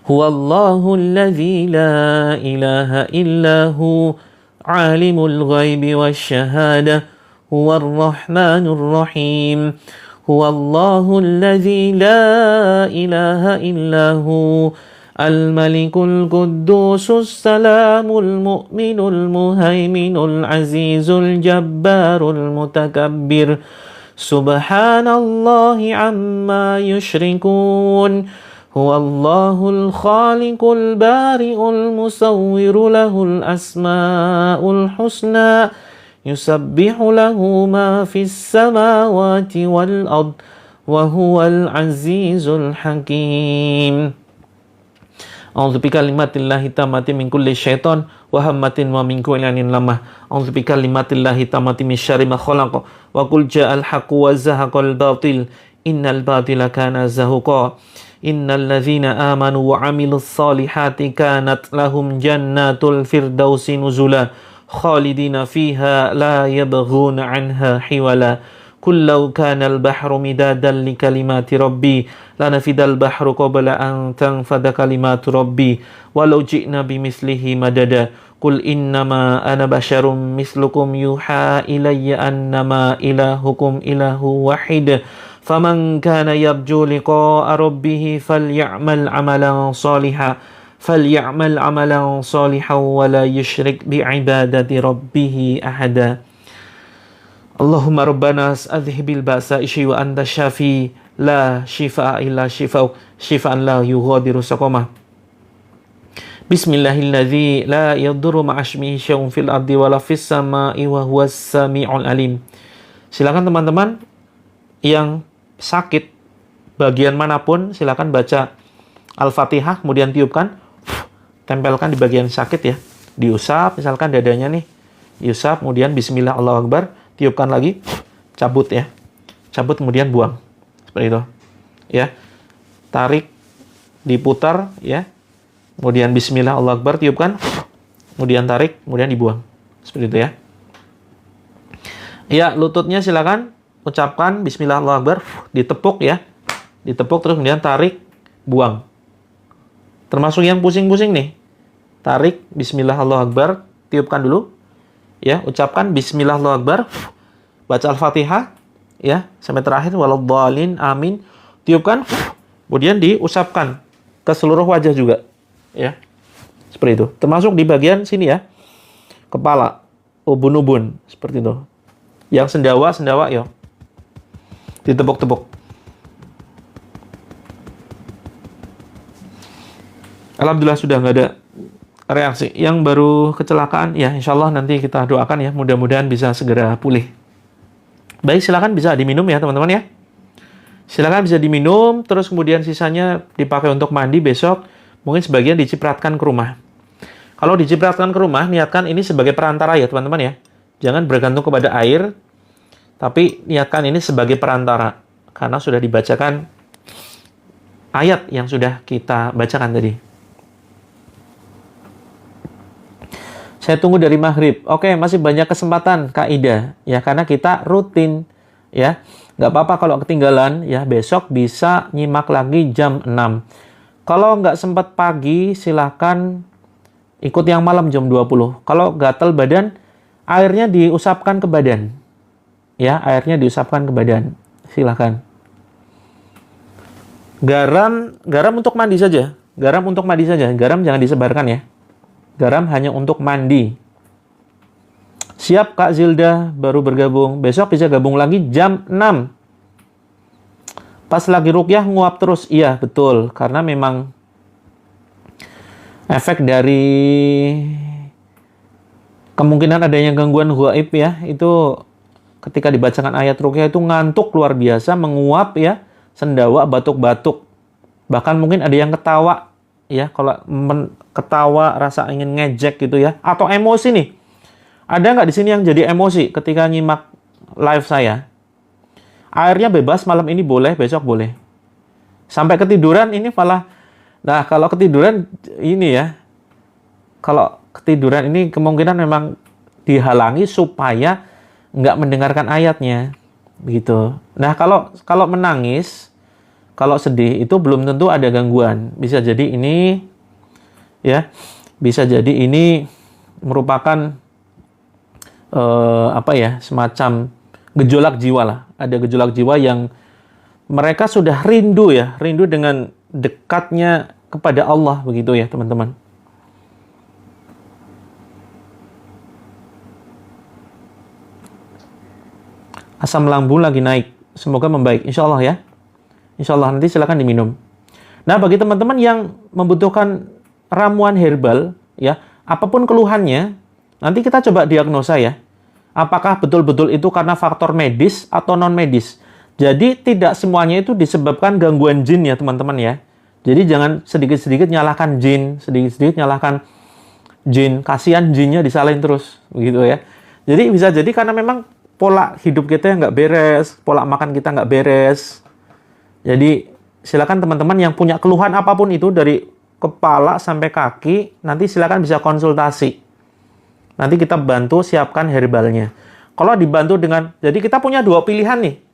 هو الله الذي لا إله إلا هو عالم الغيب والشهادة هو الرحمن الرحيم هو الله الذي لا إله إلا هو الملك القدوس السلام المؤمن المهيمن العزيز الجبار المتكبر سبحان الله عما يشركون هو الله الخالق البارئ المصور له الأسماء الحسنى يسبح له ما في السماوات والأرض وهو العزيز الحكيم A'udzu bikalimatillahi tammati min kulli syaitan wa hammatin wa min kulli ainin lamah. A'udzu bikalimatillahi tammati min syarri ma khalaq. Wa qul ja'al haqqu wa zahaqal batil. Innal batila kana zahuqa. Innal ladzina amanu wa 'amilus solihati kanat lahum jannatul firdausi nuzula. Khalidina fiha la yabghuna 'anha hiwala. Qul law kana al-bahru midadan li kalimati rabbi lanafidal bahru qabla an tanfada kalimatu rabbi walau ji'na bimithlihi madada qul innama ana basyarum mislukum yuha ilayya annama ilahukum ilahu wahid faman kana yarju liqa'a rabbih falyamal amalan salihan wa la yusyrik bi'ibadati rabbih ahada. Allahumma rabbana adhibil ba'sa ishi wa anta syafi la shifa'a illa shifa'u shifa'an la yughadiru saqama. Bismillahilladzi la yadurru ma'asmihi syai'un fil ardi wala fis sama'i wa huwas sami'ul alim. Silakan teman-teman yang sakit bagian manapun silakan baca Al-Fatihah kemudian tiupkan, tempelkan di bagian sakit ya. Diusap misalkan dadanya nih. Diusap kemudian bismillah Allahu akbar. Tiupkan lagi, cabut ya. Cabut kemudian buang. Seperti itu. Ya. Tarik, diputar ya. Kemudian bismillah Allahu akbar, tiupkan. Kemudian tarik, kemudian dibuang. Seperti itu ya. Ya, lututnya silakan ucapkan bismillah Allahu akbar, ditepuk ya. Ditepuk terus kemudian tarik, buang. Termasuk yang pusing-pusing nih. Tarik bismillah Allahu akbar, tiupkan dulu. Ya, ucapkan bismillah Allahu akbar, baca Al-Fatihah ya sampai terakhir waladhdallin amin, tiupkan, kemudian diusapkan ke seluruh wajah juga ya. Seperti itu. Termasuk di bagian sini ya. Kepala, ubun-ubun seperti itu. Yang sendawa yo. Ditepuk-tepuk. Alhamdulillah sudah nggak ada reaksi. Yang baru kecelakaan, ya insya Allah nanti kita doakan ya, mudah-mudahan bisa segera pulih. Baik, silakan bisa diminum ya teman-teman ya. Silakan bisa diminum, terus kemudian sisanya dipakai untuk mandi besok, mungkin sebagian dicipratkan ke rumah. Kalau dicipratkan ke rumah, niatkan ini sebagai perantara ya teman-teman ya. Jangan bergantung kepada air, tapi niatkan ini sebagai perantara. Karena sudah dibacakan ayat yang sudah kita bacakan tadi. Saya tunggu dari maghrib. Oke, masih banyak kesempatan Kak Ida. Ya, karena kita rutin. Ya, nggak apa-apa kalau ketinggalan. Ya, besok bisa nyimak lagi jam 6. Kalau nggak sempat pagi, silahkan ikut yang malam jam 20. Kalau gatal badan, airnya diusapkan ke badan. Ya, airnya diusapkan ke badan. Silahkan. Garam untuk mandi saja. Garam untuk mandi saja. Garam jangan disebarkan ya. Garam hanya untuk mandi. Siap Kak Zilda baru bergabung. Besok bisa gabung lagi jam 6. Pas lagi ruqyah nguap terus. Iya, betul. Karena memang efek dari kemungkinan adanya gangguan ghaib ya. Itu ketika dibacakan ayat ruqyah itu ngantuk luar biasa, menguap ya. Sendawa, batuk-batuk. Bahkan mungkin ada yang ketawa. Ya, kalau ketawa, rasa ingin ngejek gitu ya, atau emosi nih. Ada nggak di sini yang jadi emosi ketika nyimak live saya? Airnya bebas, malam ini boleh, besok boleh. Sampai ketiduran ini malah, nah kalau ketiduran ini ya, kalau ketiduran ini kemungkinan memang dihalangi supaya nggak mendengarkan ayatnya, begitu. Nah kalau menangis, kalau sedih itu belum tentu ada gangguan. Bisa jadi ini ya, bisa jadi ini merupakan apa ya, semacam gejolak jiwa lah. Ada gejolak jiwa yang mereka sudah rindu ya, rindu dengan dekatnya kepada Allah, begitu ya teman-teman. Asam lambung lagi naik, semoga membaik, insya Allah ya. Insya Allah, nanti silakan diminum. Nah, bagi teman-teman yang membutuhkan ramuan herbal, ya, apapun keluhannya, nanti kita coba diagnosa ya. Apakah betul-betul itu karena faktor medis atau non-medis. Jadi, tidak semuanya itu disebabkan gangguan jin ya, teman-teman ya. Jadi, jangan sedikit-sedikit nyalahkan jin, sedikit-sedikit nyalahkan jin. Kasihan jinnya disalahin terus, begitu ya. Jadi, bisa jadi karena memang pola hidup kita yang nggak beres, pola makan kita nggak beres. Jadi, silakan teman-teman yang punya keluhan apapun itu, dari kepala sampai kaki, nanti silakan bisa konsultasi. Nanti kita bantu siapkan herbalnya. Kalau dibantu dengan, jadi kita punya dua pilihan nih.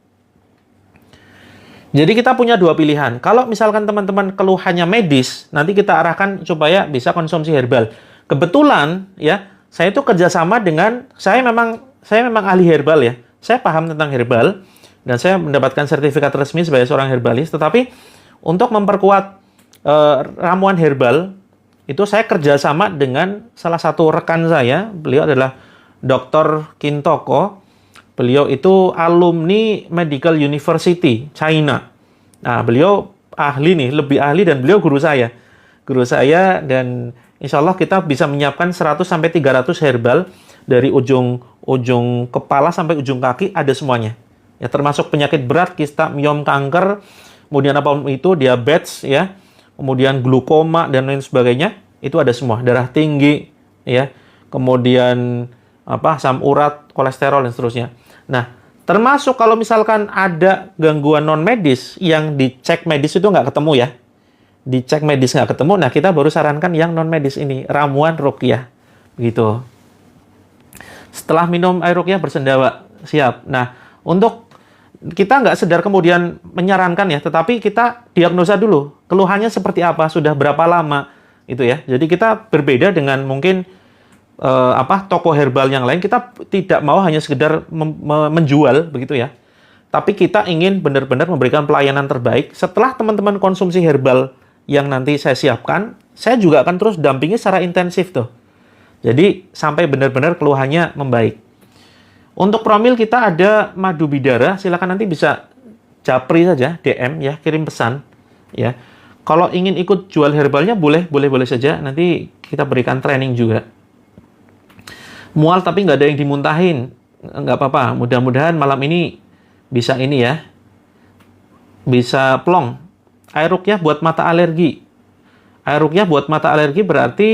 Jadi kita punya dua pilihan. Kalau misalkan teman-teman keluhannya medis, nanti kita arahkan supaya bisa konsumsi herbal. Kebetulan ya, saya itu kerjasama dengan, saya memang ahli herbal ya. Saya paham tentang herbal dan saya mendapatkan sertifikat resmi sebagai seorang herbalis. Tetapi untuk memperkuat ramuan herbal itu saya kerjasama dengan salah satu rekan saya. Beliau adalah Dr. Kintoko. Beliau itu alumni Medical University China. Nah, beliau ahli nih, lebih ahli, dan beliau guru saya. Guru saya, dan insya Allah kita bisa menyiapkan 100-300 herbal dari ujung kepala sampai ujung kaki, ada semuanya. Ya, termasuk penyakit berat, kista, miom, kanker, kemudian apapun itu, diabetes ya, kemudian glukoma dan lain sebagainya, itu ada semua. Darah tinggi ya, kemudian asam urat, kolesterol dan seterusnya. Nah, termasuk kalau misalkan ada gangguan non medis yang dicek medis itu nggak ketemu ya, dicek medis nggak ketemu, nah kita baru sarankan yang non medis ini, ramuan ruqyah, begitu. Setelah minum air ruqyah bersendawa, siap. Nah, untuk kita nggak sedar kemudian menyarankan ya, tetapi kita diagnosa dulu, keluhannya seperti apa, sudah berapa lama, itu ya. Jadi kita berbeda dengan mungkin toko herbal yang lain. Kita tidak mau hanya sekedar menjual, begitu ya. Tapi kita ingin benar-benar memberikan pelayanan terbaik. Setelah teman-teman konsumsi herbal yang nanti saya siapkan, saya juga akan terus dampingi secara intensif tuh. Jadi sampai benar-benar keluhannya membaik. Untuk promil kita ada madu bidara, silakan nanti bisa japri saja, DM ya, kirim pesan ya. Kalau ingin ikut jual herbalnya boleh saja, nanti kita berikan training juga. Mual tapi nggak ada yang dimuntahin, nggak apa-apa. Mudah-mudahan malam ini bisa ini ya, bisa plong. Air ruqyah buat mata alergi. Air ruqyah buat mata alergi berarti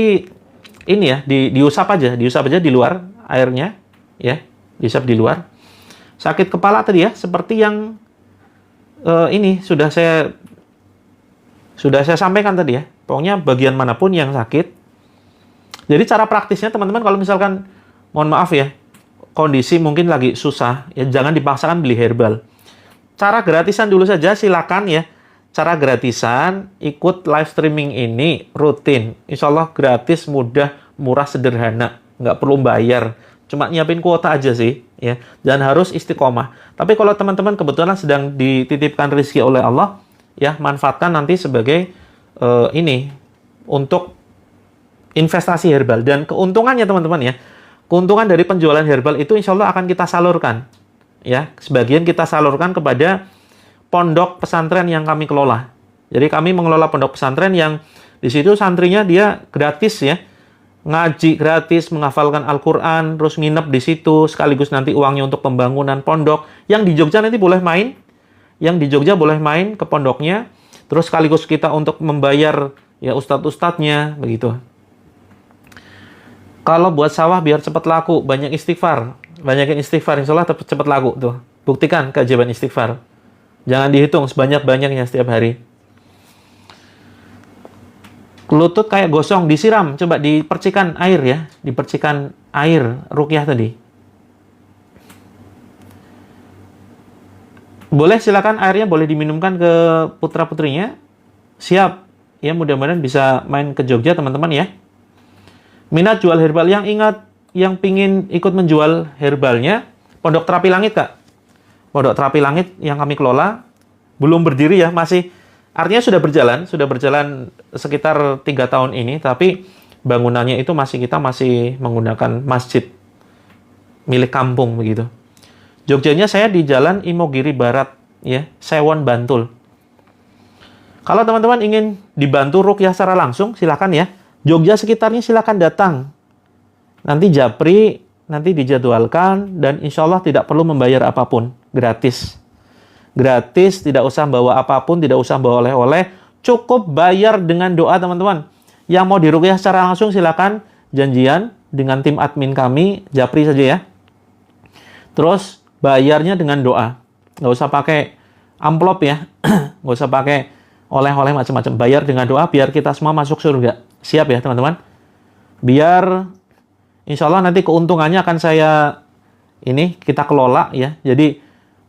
ini ya, diusap aja di luar airnya, ya, diusap di luar. Sakit kepala tadi ya, seperti yang ini sudah saya sampaikan tadi ya. Pokoknya bagian manapun yang sakit. Jadi cara praktisnya teman-teman, kalau misalkan mohon maaf ya, kondisi mungkin lagi susah, ya jangan dipaksakan beli herbal. Cara gratisan dulu saja, silakan ya. Cara gratisan, ikut live streaming ini rutin. Insya Allah gratis, mudah, murah, sederhana. Nggak perlu bayar. Cuma nyiapin kuota aja sih. Ya. Dan harus istiqomah. Tapi kalau teman-teman kebetulan sedang dititipkan rezeki oleh Allah, ya manfaatkan nanti sebagai ini untuk investasi herbal. Dan keuntungannya teman-teman ya, keuntungan dari penjualan herbal itu insya Allah akan kita salurkan. Ya, sebagian kita salurkan kepada pondok pesantren yang kami kelola. Jadi kami mengelola pondok pesantren yang di situ santrinya dia gratis ya. Ngaji gratis, menghafalkan Al-Quran, terus nginep di situ, sekaligus nanti uangnya untuk pembangunan pondok. Yang di Jogja nanti boleh main. Yang di Jogja boleh main ke pondoknya. Terus sekaligus kita untuk membayar ya ustadz-ustadznya, begitu. Kalau buat sawah biar cepat laku, banyak istighfar. Banyakin istighfar, insya Allah cepat laku. Tuh. Buktikan keajaiban istighfar. Jangan dihitung sebanyak-banyaknya setiap hari. Lutut kayak gosong, disiram, coba dipercikan air ya, dipercikan air ruqyah tadi. Boleh silakan airnya boleh diminumkan ke putra-putrinya. Siap. Ya mudah-mudahan bisa main ke Jogja teman-teman ya. Minat jual herbal, yang ingat yang pingin ikut menjual herbalnya, Pondok Terapi Langit Kak. Pondok Terapi Langit yang kami kelola belum berdiri ya, masih artinya sudah berjalan sekitar 3 tahun ini, tapi bangunannya itu kita masih menggunakan masjid milik kampung begitu. Jogjanya saya di Jalan Imogiri Barat ya, Sewon Bantul. Kalau teman-teman ingin dibantu ruqyah secara langsung, silakan ya. Jogja sekitarnya silakan datang. Nanti japri, nanti dijadwalkan, dan insya Allah tidak perlu membayar apapun. Gratis. Gratis, tidak usah bawa apapun, tidak usah bawa oleh-oleh. Cukup bayar dengan doa teman-teman. Yang mau diruqyah secara langsung silakan janjian dengan tim admin kami, japri saja ya. Terus bayarnya dengan doa. Nggak usah pakai amplop ya. Nggak usah pakai oleh-oleh macam-macam. Bayar dengan doa biar kita semua masuk surga. Siap ya teman-teman? Biar insya Allah nanti keuntungannya akan kita kelola ya. Jadi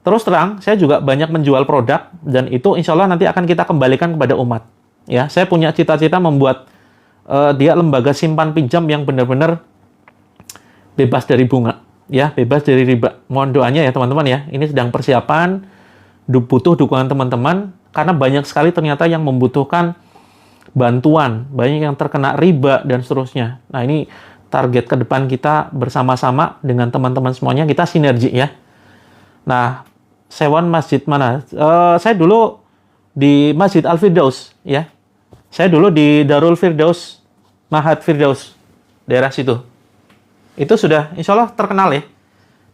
terus terang, saya juga banyak menjual produk dan itu insya Allah nanti akan kita kembalikan kepada umat. Ya, saya punya cita-cita membuat dia lembaga simpan pinjam yang benar-benar bebas dari bunga, ya, bebas dari riba. Mohon doanya ya teman-teman ya. Ini sedang persiapan, butuh dukungan teman-teman karena banyak sekali ternyata yang membutuhkan bantuan, banyak yang terkena riba dan seterusnya. Nah, ini target ke depan kita bersama-sama dengan teman-teman semuanya, kita sinergi ya. Nah, Sewon masjid mana? Saya dulu di Masjid Al-Firdaus ya. Saya dulu di Darul Firdaus, Mahat Firdaus, daerah situ. Itu sudah insya Allah terkenal ya.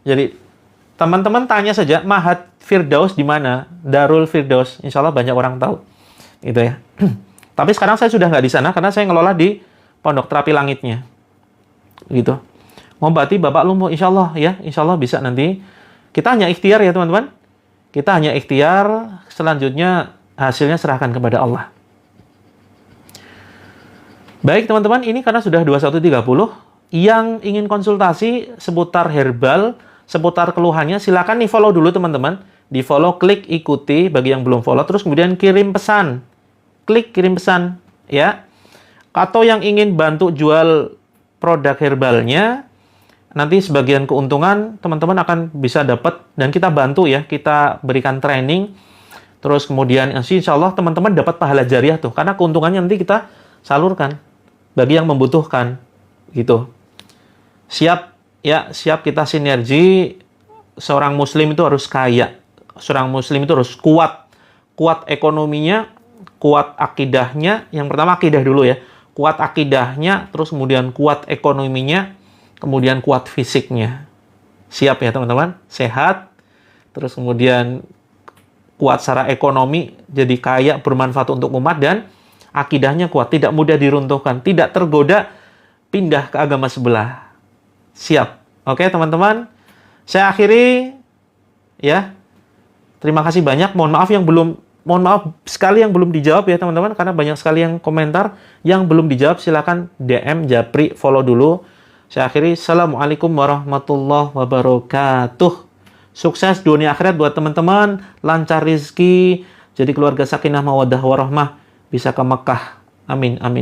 Jadi teman-teman tanya saja Mahat Firdaus di mana, Darul Firdaus, insya Allah banyak orang tahu, gitu ya. Tapi sekarang saya sudah nggak di sana karena saya ngelola di Pondok Terapi Langitnya, gitu. Ngobati Bapak Lumpuh, insya Allah ya, insya Allah bisa nanti. Kita hanya ikhtiar ya teman-teman. Kita hanya ikhtiar, selanjutnya hasilnya serahkan kepada Allah. Baik teman-teman, ini karena sudah 21.30, yang ingin konsultasi seputar herbal, seputar keluhannya, silakan nih follow dulu teman-teman. Di follow, klik ikuti bagi yang belum follow, terus kemudian kirim pesan. Klik kirim pesan ya. Atau yang ingin bantu jual produk herbalnya, nanti sebagian keuntungan teman-teman akan bisa dapat dan kita bantu ya, kita berikan training. Terus kemudian insya Allah teman-teman dapat pahala jariah tuh, karena keuntungannya nanti kita salurkan bagi yang membutuhkan gitu. Siap ya, siap kita sinergi. Seorang muslim itu harus kaya. Seorang muslim itu harus kuat. Kuat ekonominya, kuat akidahnya. Yang pertama akidah dulu ya. Kuat akidahnya, terus kemudian kuat ekonominya, kemudian kuat fisiknya. Siap ya teman-teman? Sehat, terus kemudian kuat secara ekonomi, jadi kaya, bermanfaat untuk umat, dan akidahnya kuat, tidak mudah diruntuhkan, tidak tergoda pindah ke agama sebelah. Siap. Oke teman-teman, saya akhiri ya. Terima kasih banyak. Mohon maaf sekali yang belum dijawab ya teman-teman, karena banyak sekali yang komentar yang belum dijawab. Silakan DM Japri, follow dulu. Saya akhiri. Assalamualaikum warahmatullahi wabarakatuh. Sukses dunia akhirat buat teman-teman, lancar rizki, jadi keluarga sakinah mawaddah warahmah, bisa ke Mekah. Amin, amin.